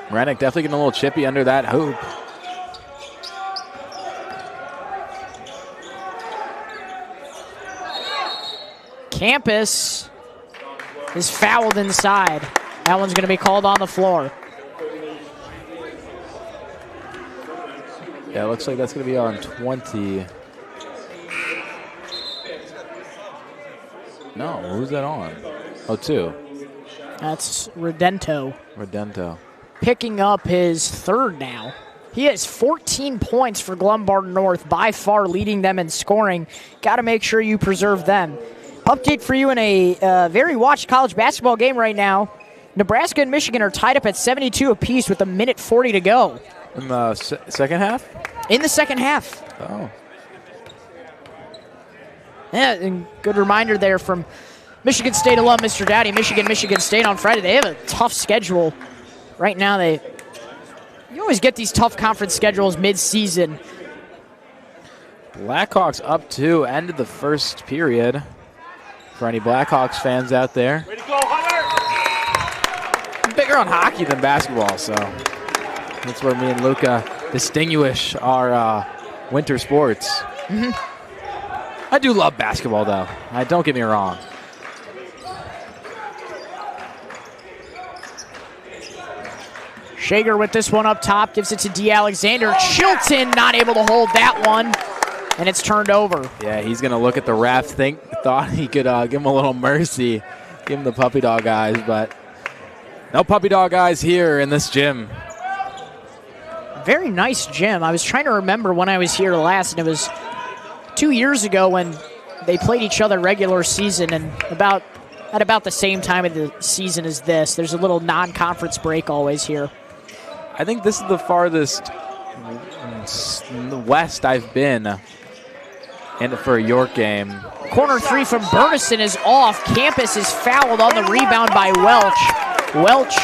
Rennick definitely getting a little chippy under that hoop. Campus is fouled inside. That one's going to be called on the floor. Yeah, it looks like that's going to be on 20. No, who's that on? Oh, 2. That's Redento. Redento. Picking up his third now. He has 14 points for Glenbard North, by far leading them in scoring. Got to make sure you preserve them. Update for you in a very watched college basketball game right now. Nebraska and Michigan are tied up at 72 apiece with 1:40 to go. In the second half? In the second half. Oh. Yeah, and good reminder there from Michigan State alum Mr. Dowdy. Michigan State on Friday. They have a tough schedule. Right now, you always get these tough conference schedules mid-season. Blackhawks up 2, end of the first period. For any Blackhawks fans out there. Way to go, Hunter! I'm bigger on hockey than basketball, so that's where me and Luca distinguish our winter sports. Mm-hmm. I do love basketball, though. Don't get me wrong. Shager with this one up top, gives it to D. Alexander. Chilton not able to hold that one, and it's turned over. Yeah, he's going to look at the ref, thought he could give him a little mercy, give him the puppy dog eyes, but no puppy dog eyes here in this gym. Very nice gym. I was trying to remember when I was here last, and it was 2 years ago when they played each other regular season, and at about the same time of the season as this. There's a little non-conference break always here. I think this is the farthest west I've been for a York game. Corner three from Burnison is off. Campus is fouled on the rebound by Welch. Welch,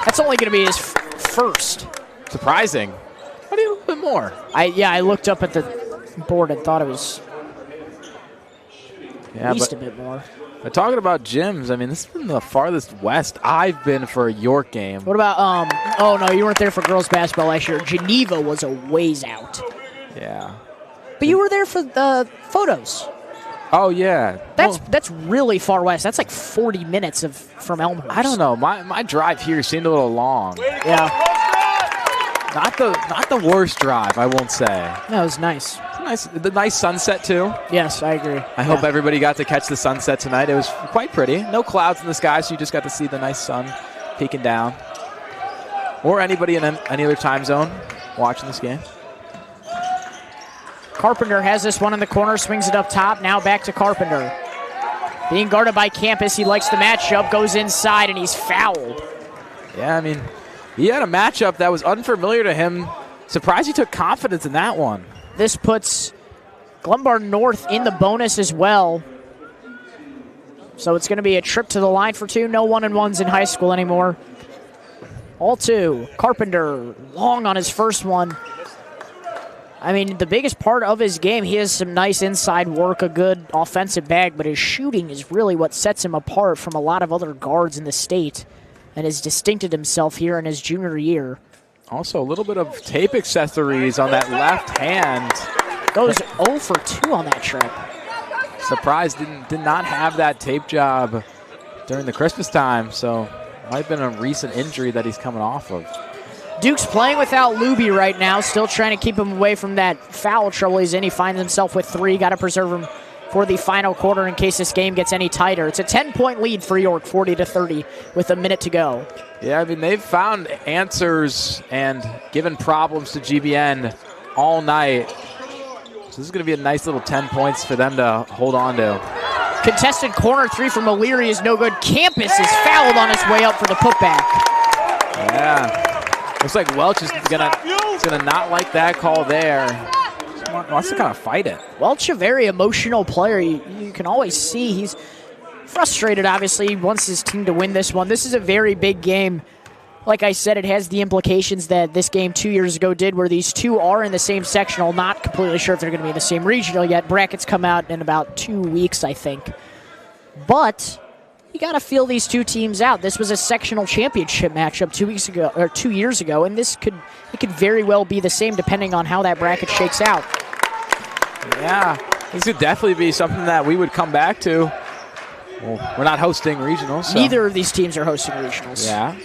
that's only going to be his first. Surprising. I need a little bit more. I looked up at the board and thought it was at least a bit more. But talking about gyms, I mean, this has been the farthest west I've been for a York game. What about, oh no, you weren't there for girls basketball last year. Geneva was a ways out. Yeah. But you were there for the photos. Oh, yeah. That's really far west. That's like 40 minutes from Elmhurst. I don't know. My drive here seemed a little long. Yeah. Not the worst drive, I won't say. That was nice. The nice sunset, too. Yes, I agree. I hope everybody got to catch the sunset tonight. It was quite pretty. No clouds in the sky, so you just got to see the nice sun peeking down. Or anybody in any other time zone watching this game. Carpenter has this one in the corner, swings it up top. Now back to Carpenter. Being guarded by Campus, he likes the matchup, goes inside, and he's fouled. Yeah, I mean, he had a matchup that was unfamiliar to him. Surprised he took confidence in that one. This puts Glenbard North in the bonus as well. So it's going to be a trip to the line for two. No 1-and-1s in high school anymore. All two. Carpenter long on his first one. I mean, the biggest part of his game, he has some nice inside work, a good offensive bag, but his shooting is really what sets him apart from a lot of other guards in the state and has distincted himself here in his junior year. Also, a little bit of tape accessories on that left hand. Goes 0 for 2 on that trip. Surprised did not have that tape job during the Christmas time, so might have been a recent injury that he's coming off of. Duke's playing without Luby right now, still trying to keep him away from that foul trouble he's in. He finds himself with 3. Got to preserve him for the final quarter in case this game gets any tighter. It's a 10-point lead for York, 40-30, with a minute to go. Yeah, I mean, they've found answers and given problems to GBN all night. So this is going to be a nice little 10 points for them to hold on to. Contested corner 3 from O'Leary is no good. Campus is fouled on his way up for the putback. Yeah. Looks like Welch is gonna not like that call there. Wants to kind of fight it. Welch, a very emotional player. You can always see he's frustrated, obviously. He wants his team to win this one. This is a very big game. Like I said, it has the implications that this game 2 years ago did, where these two are in the same sectional. Not completely sure if they're going to be in the same regional yet. Brackets come out in about 2 weeks, I think. But you got to feel these two teams out. This was a sectional championship matchup 2 weeks ago or 2 years ago, and it could very well be the same depending on how that bracket shakes out. Yeah, this could definitely be something that we would come back to. Well, we're not hosting regionals. So. Neither of these teams are hosting regionals. Yeah,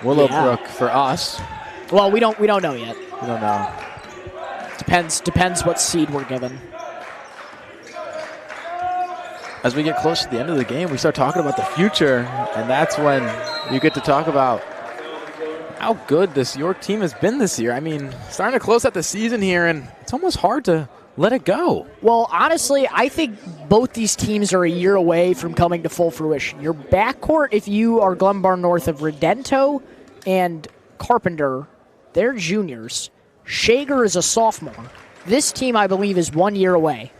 Willowbrook for us. Well, we don't know yet. We don't know. Depends what seed we're given. As we get close to the end of the game, we start talking about the future, and that's when you get to talk about how good this York team has been this year. I mean, starting to close out the season here, and it's almost hard to let it go. Well, honestly, I think both these teams are a year away from coming to full fruition. Your backcourt, if you are Glenbard North of Redento and Carpenter, they're juniors. Shager is a sophomore. This team, I believe, is 1 year away.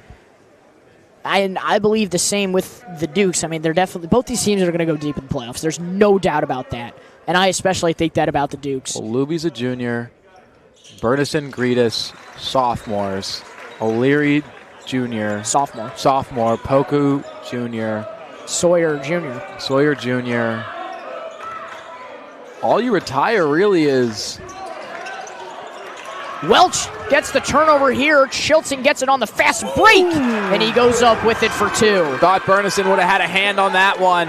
And I believe the same with the Dukes. I mean, they're definitely both these teams are going to go deep in the playoffs. There's no doubt about that. And I especially think that about the Dukes. Well, Luby's a junior. Burnison, Gretus, sophomores. O'Leary, junior. Sophomore. Poku, junior. Sawyer, junior. All you retire really is... Welch gets the turnover here. Chilton gets it on the fast break, and he goes up with it for 2. Thought Burnison would have had a hand on that one.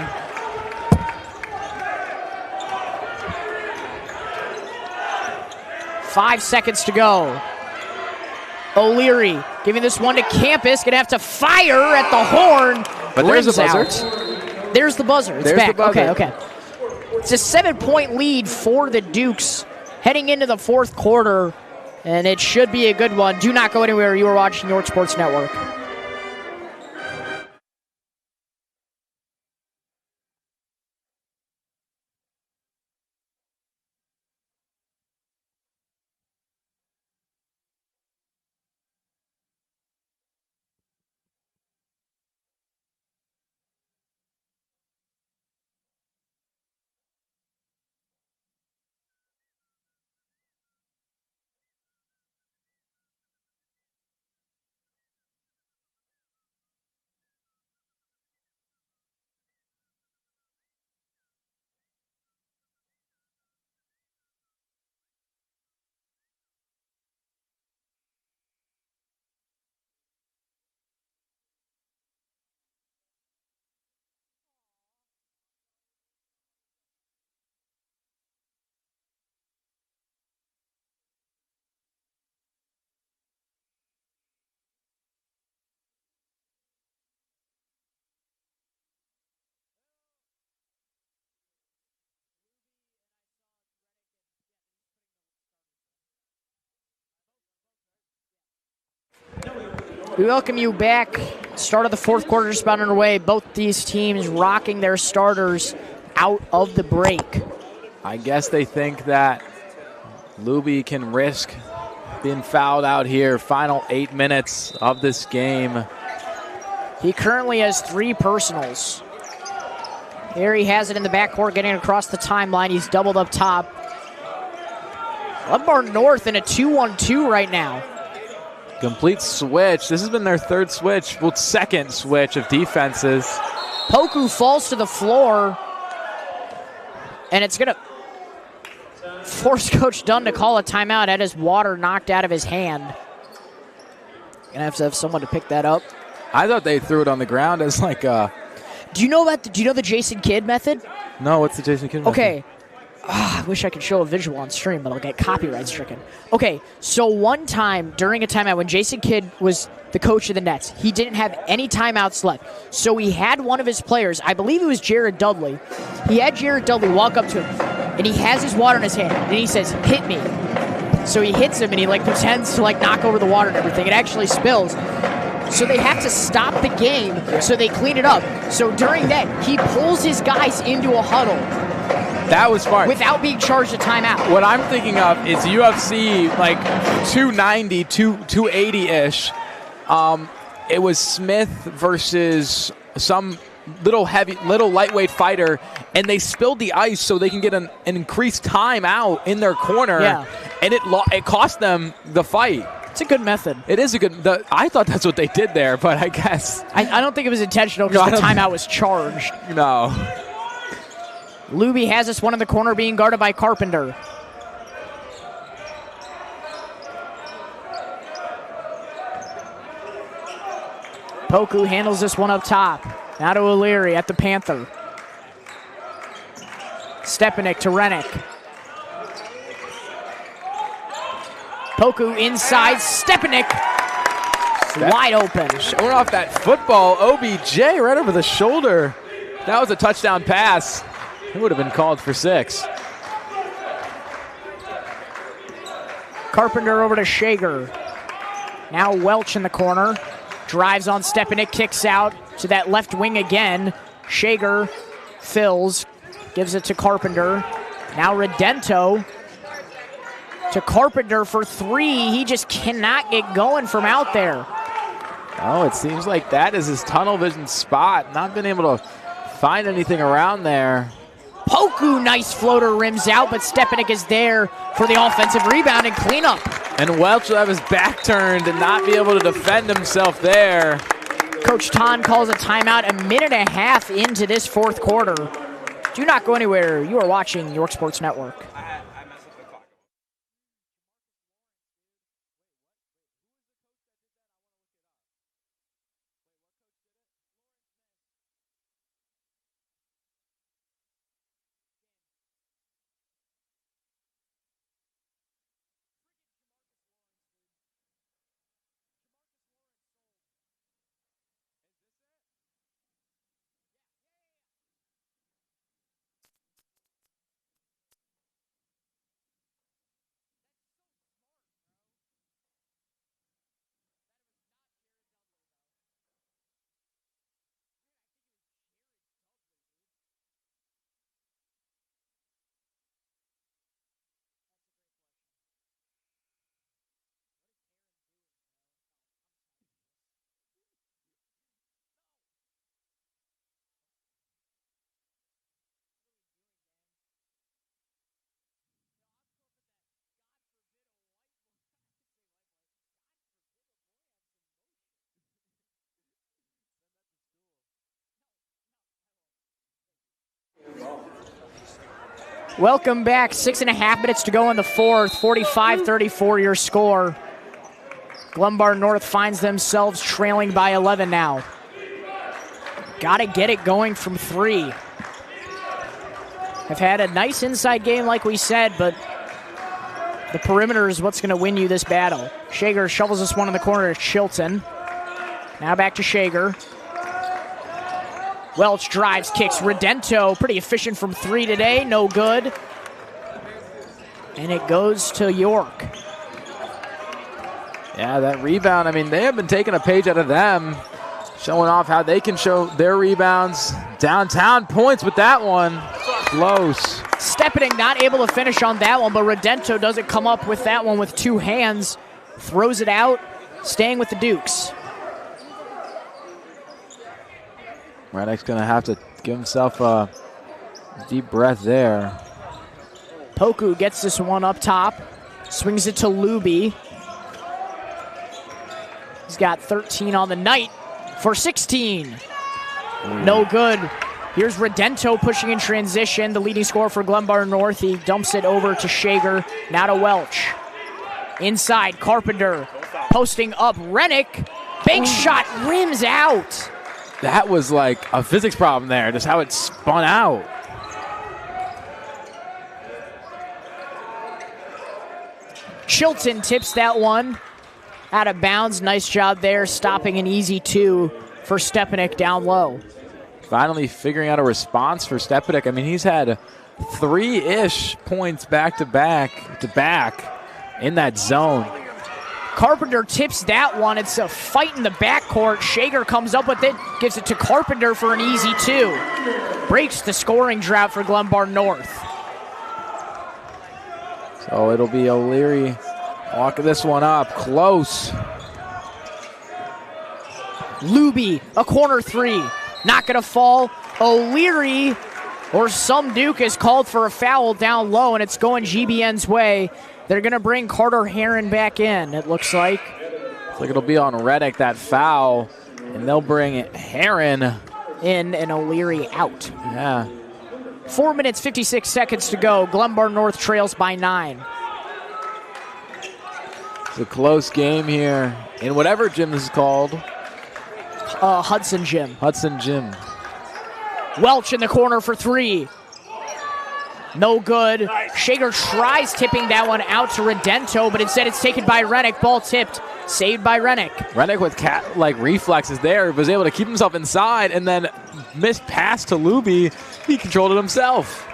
Five seconds to go. O'Leary giving this one to Campus. Gonna have to fire at the horn. But there's the buzzer. There's the buzzer. It's there's back. The buzzer. Okay. It's a 7-point lead for the Dukes heading into the fourth quarter. And it should be a good one. Do not go anywhere. You are watching York Sports Network. We welcome you back. Start of the fourth quarter just about underway. Both these teams rocking their starters out of the break. I guess they think that Luby can risk being fouled out here. Final 8 minutes of this game. He currently has 3 personals. Here he has it in the backcourt, getting across the timeline. He's doubled up top. Glenbard North in a 2-1-2 right now. Complete switch. This has been their third switch, well, second switch of defenses. Poku falls to the floor, and it's going to force Coach Dunn to call a timeout. Had his water knocked out of his hand. Gonna have to have someone to pick that up. I thought they threw it on the ground as like a... Do you know the Jason Kidd method? No, what's the Jason Kidd method? Okay. I wish I could show a visual on stream, but I'll get copyright stricken. Okay, so one time during a timeout when Jason Kidd was the coach of the Nets, he didn't have any timeouts left. So he had one of his players, I believe it was Jared Dudley. He had Jared Dudley walk up to him, and he has his water in his hand, and he says, "Hit me." So he hits him, and he like pretends to like knock over the water and everything. It actually spills. So they have to stop the game, so they clean it up. So during that, he pulls his guys into a huddle. That was smart. Without being charged a timeout. What I'm thinking of is UFC like 290, 280-ish. It was Smith versus some little lightweight fighter, and they spilled the ice so they can get an increased time out in their corner. Yeah. And it cost them the fight. It's a good method. It is a good. I thought that's what they did there, but I guess I don't think it was intentional because the timeout was charged. No. Luby has this one in the corner being guarded by Carpenter. Poku handles this one up top. Now to O'Leary at the Panther. Stepanek to Renick. Poku inside. Stepanek wide open. Showing off that football. OBJ right over the shoulder. That was a touchdown pass. It would have been called for 6. Carpenter over to Shager. Now Welch in the corner. Drives on Stepanek, kicks out to that left wing again. Shager fills, gives it to Carpenter. Now Redento to Carpenter for 3. He just cannot get going from out there. Oh, it seems like that is his tunnel vision spot. Not been able to find anything around there. Poku, nice floater, rims out, but Stepanek is there for the offensive rebound and cleanup. And Welch will have his back turned and not be able to defend himself there. Coach Ton calls a timeout a minute and a half into this fourth quarter. Do not go anywhere. You are watching York Sports Network. Welcome back. 6.5 minutes to go in the fourth. 45-34 your score. Glenbard North finds themselves trailing by 11 now. Got to get it going from 3. Have had a nice inside game like we said, but the perimeter is what's going to win you this battle. Shager shovels this one in the corner to Chilton. Now back to Shager. Welch drives, kicks. Redento, pretty efficient from 3 today. No good. And it goes to York. Yeah, that rebound, I mean, they have been taking a page out of them, showing off how they can show their rebounds. Downtown points with that one. Close. Stepanek not able to finish on that one, but Redento doesn't come up with that one with two hands. Throws it out, staying with the Dukes. Reddick's going to have to give himself a deep breath there. Poku gets this one up top, swings it to Luby. He's got 13 on the night for 16. No good. Here's Redento pushing in transition, the leading scorer for Glenbard North. He dumps it over to Shager, now to Welch. Inside, Carpenter posting up Rennick. Bank shot rims out. That was like a physics problem there, just how it spun out. Chilton tips that one out of bounds. Nice job there, stopping an easy two for Stepanek down low. Finally figuring out a response for Stepanek. I mean, he's had 3-ish points back-to-back in that zone. Carpenter tips that one. It's a fight in the backcourt. Shager comes up with it, gives it to Carpenter for an easy two. Breaks the scoring drought for Glenbard North. So it'll be O'Leary walking this one up. Close. Luby, a corner three. Not going to fall. O'Leary, or some Duke, is called for a foul down low, and it's going GBN's way. They're going to bring Carter Heron back in, it looks like. Looks like it'll be on Reddick, that foul, and they'll bring Heron in and O'Leary out. Yeah. 4 minutes, 56 seconds to go. Glenbard North trails by 9. It's a close game here in whatever gym this is called. Hudson Gym. Hudson Gym. Welch in the corner for three. No good. Shager tries tipping that one out to Redento, but instead it's taken by Rennick. Ball tipped. Saved by Rennick. Rennick with cat-like reflexes there, was able to keep himself inside, and then missed pass to Luby. He controlled it himself.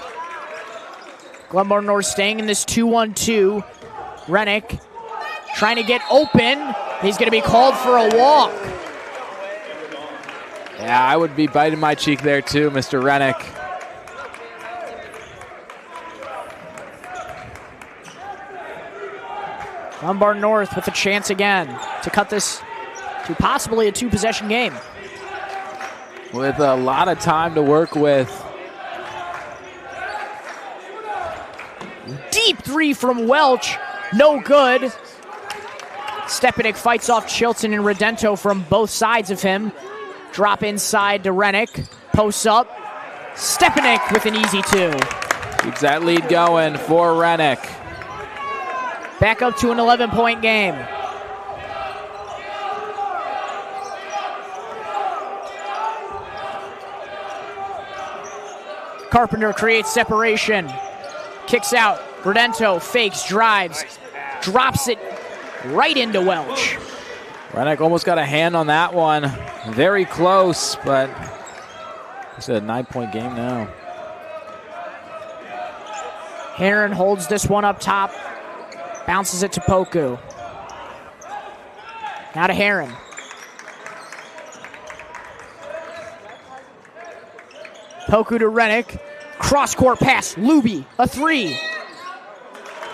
Glenbard North staying in this 2-1-2. Rennick trying to get open. He's going to be called for a walk. Yeah, I would be biting my cheek there too, Mr. Rennick. Glenbard North with a chance again to cut this to possibly a two-possession game. With a lot of time to work with. Deep three from Welch. No good. Stepanek fights off Chilton and Redento from both sides of him. Drop inside to Rennick. Posts up. Stepanek with an easy two. Keeps that lead going for Rennick. Back up to an 11-point game. Carpenter creates separation. Kicks out. Redento fakes, drives, drops it right into Welch. Rennick almost got a hand on that one. Very close, but it's a 9-point game now. Heron holds this one up top. Bounces it to Poku. Now to Heron. Poku to Rennick. Cross-court pass. Luby, a three.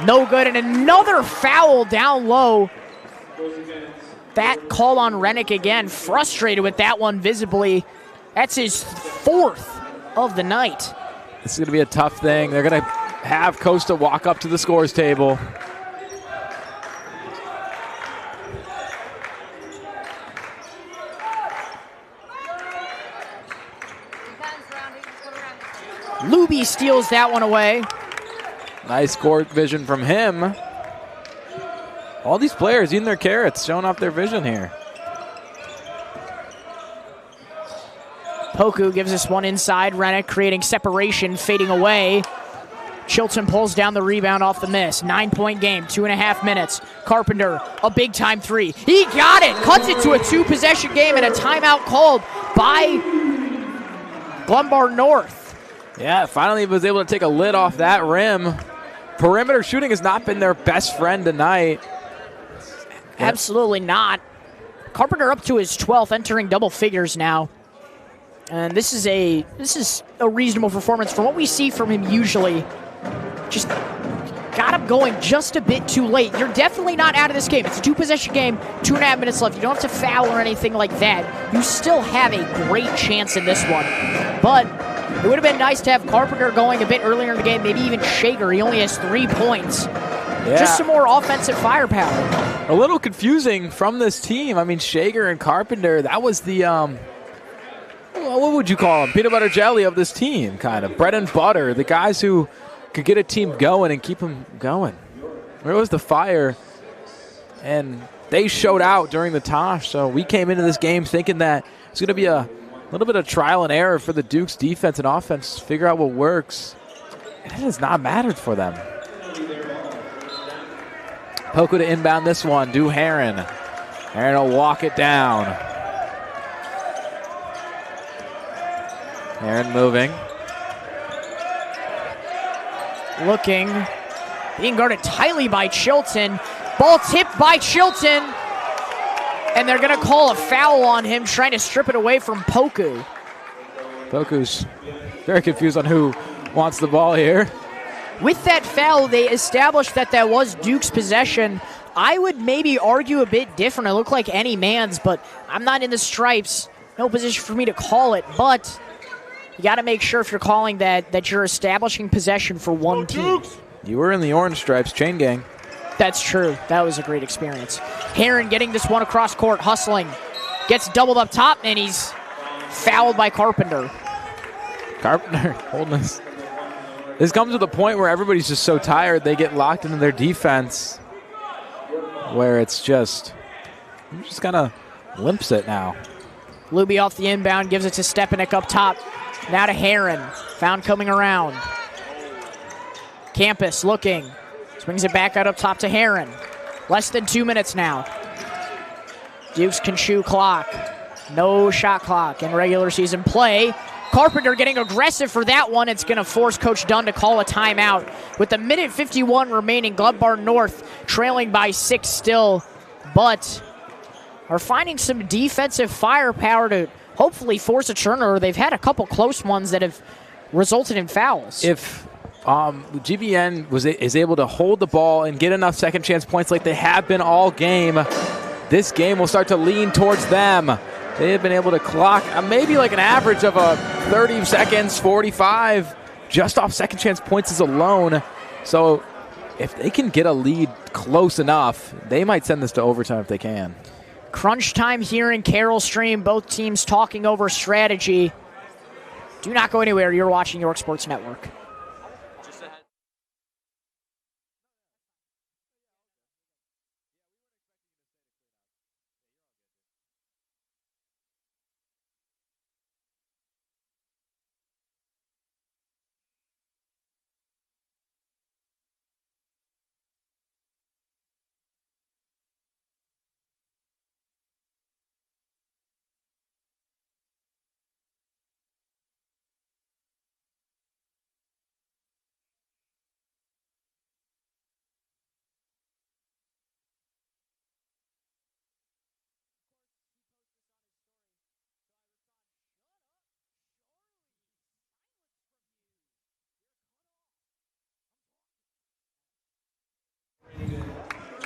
No good, and another foul down low. That call on Rennick again. Frustrated with that one visibly. That's his fourth of the night. This is going to be a tough thing. They're going to have Costa walk up to the scores table. Luby steals that one away. Nice court vision from him. All these players eating their carrots, showing off their vision here. Poku gives us one inside. Rennick creating separation, fading away. Chilton pulls down the rebound off the miss. 9-point game, 2.5 minutes. Carpenter, a big-time three. He got it! Cuts it to a two-possession game and a timeout called by Glenbard North. Yeah, finally was able to take a lid off that rim. Perimeter shooting has not been their best friend tonight. Absolutely not. Carpenter up to his 12th, entering double figures now. And this is a reasonable performance from what we see from him usually. Just got him going just a bit too late. You're definitely not out of this game. It's a 2-possession game, 2.5 minutes left. You don't have to foul or anything like that. You still have a great chance in this one. But it would have been nice to have Carpenter going a bit earlier in the game, maybe even Shager. He only has 3 points. Yeah. Just some more offensive firepower. A little confusing from this team. I mean, Shager and Carpenter, that was the what would you call them? Peanut butter jelly of this team, kind of. Bread and butter. The guys who could get a team going and keep them going. Where was the fire? And they showed out during the toss. So we came into this game thinking that it's going to be a little bit of trial and error for the Duke's defense and offense. Figure out what works. And it has not mattered for them. Poku to inbound this one. Do Heron. Heron will walk it down. Heron moving. Looking. Being guarded tightly by Chilton. Ball tipped by Chilton. And they're going to call a foul on him, trying to strip it away from Poku. Poku's very confused on who wants the ball here. With that foul, they established that that was Duke's possession. I would maybe argue a bit different. It looked like any man's, but I'm not in the stripes. No position for me to call it, but you got to make sure if you're calling that you're establishing possession for one team. You were in the orange stripes, chain gang. That's true. That was a great experience. Heron getting this one across court, hustling. Gets doubled up top, and he's fouled by Carpenter. Carpenter holding this. This comes to the point where everybody's just so tired they get locked into their defense, where it's just kind of limps it now. Luby off the inbound, gives it to Stepanek up top. Now to Heron. Found coming around. Campus looking. Swings it back out up top to Heron. Less than 2 minutes now. Dukes can chew clock. No shot clock in regular season play. Carpenter getting aggressive for that one. It's going to force Coach Dunn to call a timeout. With a minute 51 remaining, Glenbard North trailing by 6 still, but are finding some defensive firepower to hopefully force a turnover. They've had a couple close ones that have resulted in fouls. If GBN is able to hold the ball and get enough second chance points like they have been all game, this game will start to lean towards them. They have been able to clock maybe like an average of 30 seconds, 45, just off second chance points alone. So if they can get a lead close enough, they might send this to overtime if they can. Crunch time here in Carroll Stream. Both teams talking over strategy. Do not go anywhere. You're watching York Sports Network.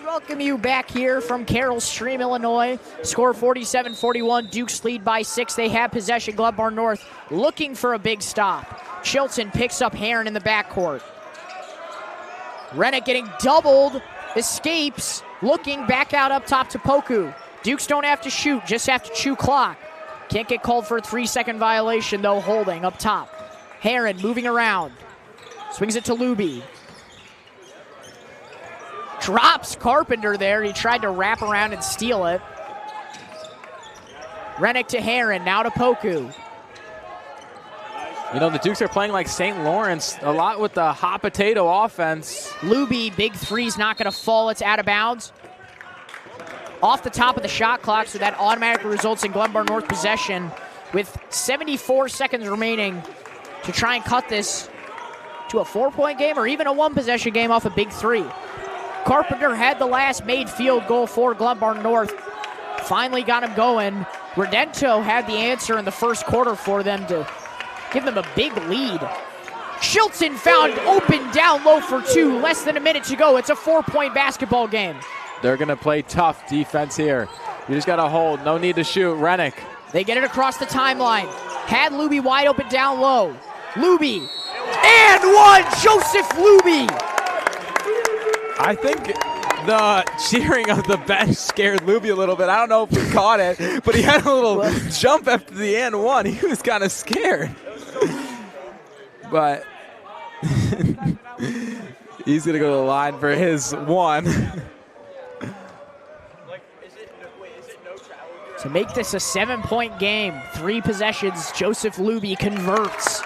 Welcome you back here from Carroll Stream, Illinois. Score 47-41. Dukes lead by 6. They have possession. Glenbard North looking for a big stop. Chilton picks up Heron in the backcourt. Rennick getting doubled. Escapes. Looking back out up top to Poku. Dukes don't have to shoot, just have to chew clock. Can't get called for a 3-second violation, though, holding up top. Heron moving around. Swings it to Luby. Drops Carpenter there. He tried to wrap around and steal it. Rennick to Heron, now to Poku. You know, the Dukes are playing like St. Lawrence, a lot with the hot potato offense. Luby, big three's not going to fall. It's out of bounds. Off the top of the shot clock, so that automatically results in Glenbard North possession with 74 seconds remaining to try and cut this to a 4-point game or even a 1-possession game off a big three. Carpenter had the last made field goal for Glenbard North. Finally got him going. Redento had the answer in the first quarter for them to give them a big lead. Shilton found open down low for 2. Less than a minute to go. It's a 4-point basketball game. They're going to play tough defense here. You just got to hold. No need to shoot. Rennick. They get it across the timeline. Had Luby wide open down low. Luby. And one. Joseph Luby. I think the cheering of the bench scared Luby a little bit. I don't know if he caught it, but he had a little jump after the and one. He was kind of scared. But he's going to go to the line for his one. To make this a 7-point game, 3 possessions, Joseph Luby converts.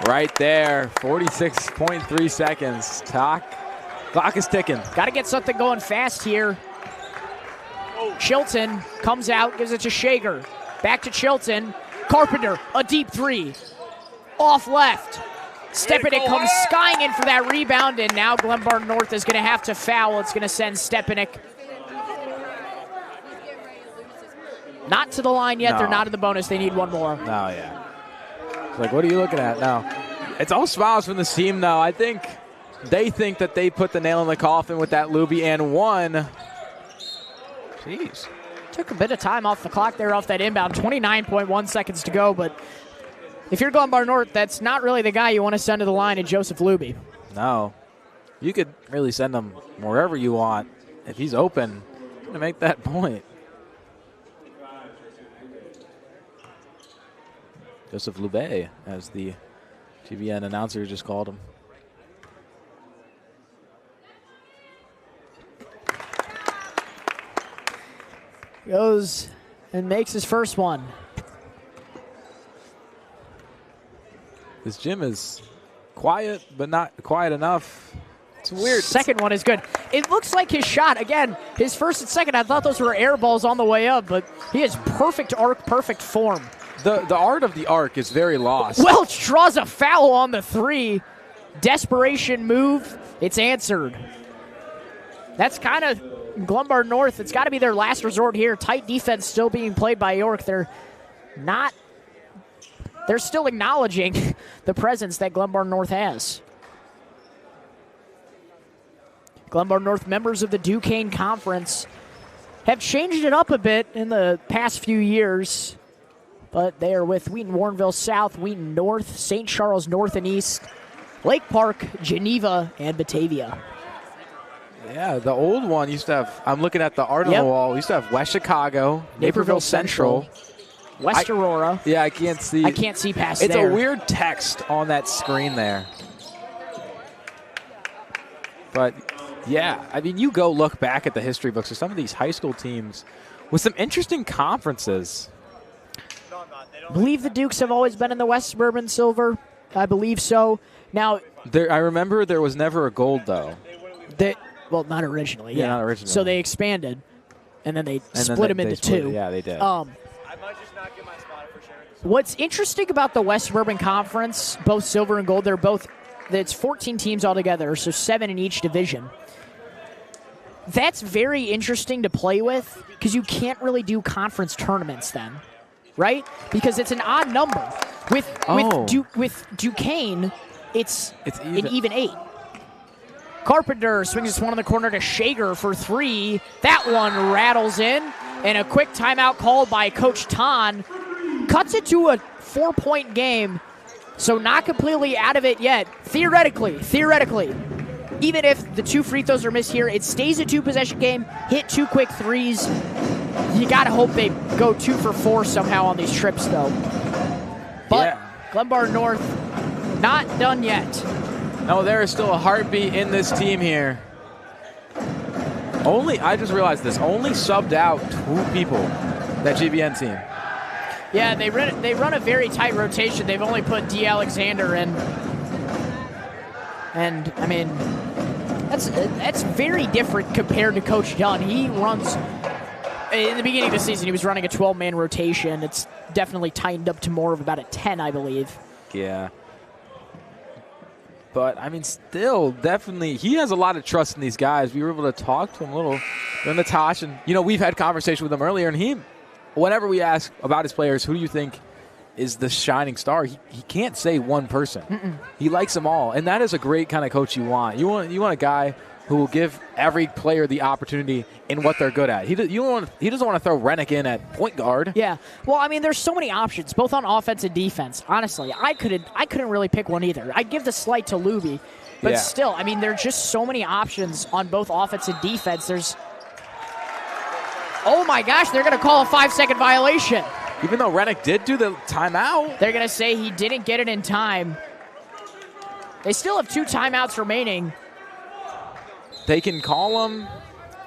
Right there, 46.3 seconds. Clock is ticking. Got to get something going fast here. Chilton comes out, gives it to Shager. Back to Chilton. Carpenter, a deep 3. Off left. Stepanek comes skying in for that rebound, and now Glenbard North is going to have to foul. It's going to send Stepanek not to the line yet. No. They're not in the bonus. They need one more. Oh, yeah. It's like, what are you looking at now? It's all smiles from this team, though. I think they think that they put the nail in the coffin with that Luby and one. Jeez. Took a bit of time off the clock there off that inbound. 29.1 seconds to go, but if you're Glenbard North, that's not really the guy you want to send to the line in Joseph Luby. No. You could really send him wherever you want. If he's open, you're going to make that point. Joseph Luby, as the GVN announcer just called him. Goes and makes his first one. This gym is quiet, but not quiet enough. It's weird. Second one is good. It looks like his shot, again, his first and second, I thought those were air balls on the way up, but he has perfect arc, perfect form. The art of the arc is very lost. Welch draws a foul on the 3. Desperation move. It's answered. That's kind of Glenbard North. It's got to be their last resort here. Tight defense still being played by York. They're still acknowledging the presence that Glenbard North has. Glenbard North, members of the Duquesne Conference, have changed it up a bit in the past few years. But they are with Wheaton Warrenville South, Wheaton North, St. Charles North and East, Lake Park, Geneva, and Batavia. Yeah, the old one used to have, I'm looking at the art on the wall, used to have West Chicago, Naperville Central, West Aurora. Yeah, I can't see. I can't see past it's there. It's a weird text on that screen there. But, yeah, I mean, you go look back at the history books of some of these high school teams with some interesting conferences. I believe the Dukes have always been in the West Suburban Silver. I believe so. Now, I remember there was never a gold, though. Well, not originally. Yeah, not originally. So they expanded, and then they split them into 2. Yeah, they did. I might just not get my spot for sharing this. What's interesting about the West Suburban Conference, both silver and gold, it's 14 teams altogether, so 7 in each division. That's very interesting to play with because you can't really do conference tournaments then, right? Because it's an odd number. With Duquesne, it's an even 8. Carpenter swings this one in the corner to Shager for 3. That one rattles in, and a quick timeout called by Coach Ton. Cuts it to a 4-point game, so not completely out of it yet. Theoretically, even if the 2 free throws are missed here, it stays a 2-possession game. Hit 2 quick threes. You got to hope they go 2 for 4 somehow on these trips, though. But Glenbard North, not done yet. No, there is still a heartbeat in this team here. I just realized this, only subbed out 2 people, that GVN team. Yeah, they run a very tight rotation. They've only put D. Alexander in. And, I mean, that's very different compared to Coach Dunn. He runs, in the beginning of the season, he was running a 12-man rotation. It's definitely tightened up to more of about a 10, I believe. Yeah. But, I mean, still, definitely, he has a lot of trust in these guys. We were able to talk to him a little during the Tosh. And, we've had conversation with him earlier. And whenever we ask about his players, who do you think is the shining star, he can't say one person. He likes them all. And that is a great kind of coach you want. You want a guy who will give every player the opportunity in what they're good at. He doesn't want to throw Rennick in at point guard. Yeah. Well, I mean, there's so many options, both on offense and defense. Honestly, I couldn't really pick one either. I'd give the slight to Luby, but still, I mean, there's just so many options on both offense and defense. Oh my gosh, they're going to call a 5-second violation. Even though Rennick did do the timeout. They're going to say he didn't get it in time. They still have 2 timeouts remaining. They can call them.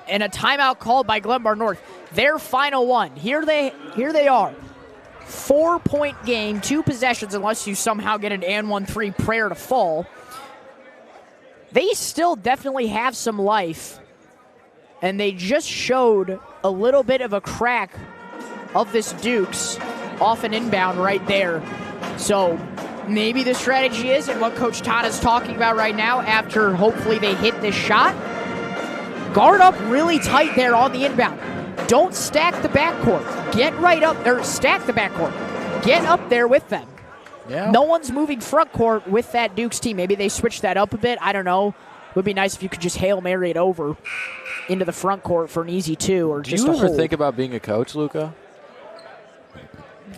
And a timeout called by Glenbard North. Their final one. Here they are. 4-point game, 2 possessions, unless you somehow get an and 1-3 prayer to fall. They still definitely have some life. And they just showed a little bit of a crack of this Dukes off an inbound right there. So maybe the strategy is, and what Coach Todd is talking about right now after hopefully they hit this shot, guard up really tight there on the inbound. Don't stack the backcourt. Get right up there. Stack the backcourt. Get up there with them. Yeah. No one's moving front court with that Dukes team. Maybe they switch that up a bit. I don't know. It would be nice if you could just Hail Mary it over into the front court for an easy 2 or just a hold. Do you ever think about being a coach, Luca?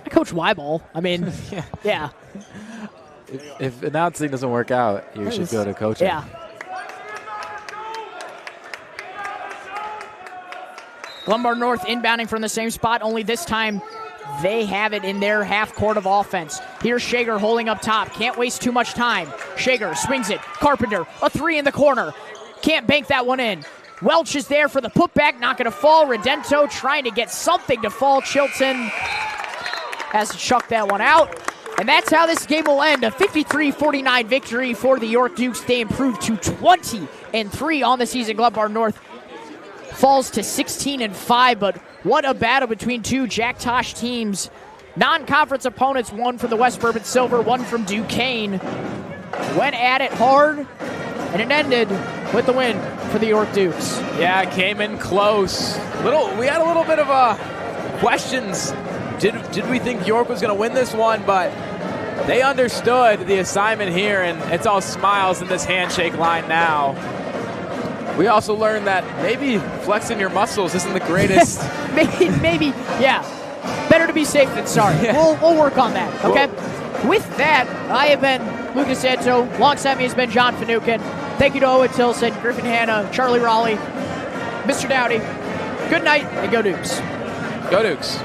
I coach Y-ball. I mean, yeah. If announcing doesn't work out, you should go to coaching. Yeah. Glenbard North inbounding from the same spot, only this time they have it in their half court of offense. Here's Shager holding up top. Can't waste too much time. Shager swings it. Carpenter, a 3 in the corner. Can't bank that one in. Welch is there for the putback, not going to fall. Redento trying to get something to fall. Chilton has to chuck that one out. And that's how this game will end. A 53-49 victory for the York Dukes. They improved to 20-3 on the season. Glenbard North falls to 16-5, but what a battle between 2 Jack Tosh teams. Non-conference opponents, one from the West Bourbon Silver, one from Duquesne. Went at it hard, and it ended with the win for the York Dukes. Yeah, it came in close. We had a little bit of questions. Did we think York was going to win this one? But they understood the assignment here, and it's all smiles in this handshake line now. We also learned that maybe flexing your muscles isn't the greatest. maybe, yeah. Better to be safe than sorry. Yeah. We'll work on that, okay? With that, I have been Luca DeSanto. Alongside me has been John Finucane. Thank you to Owen Tilson, Griffin Hanna, Charlie Raleigh, Mr. Dowdy. Good night, and go Dukes. Go Dukes.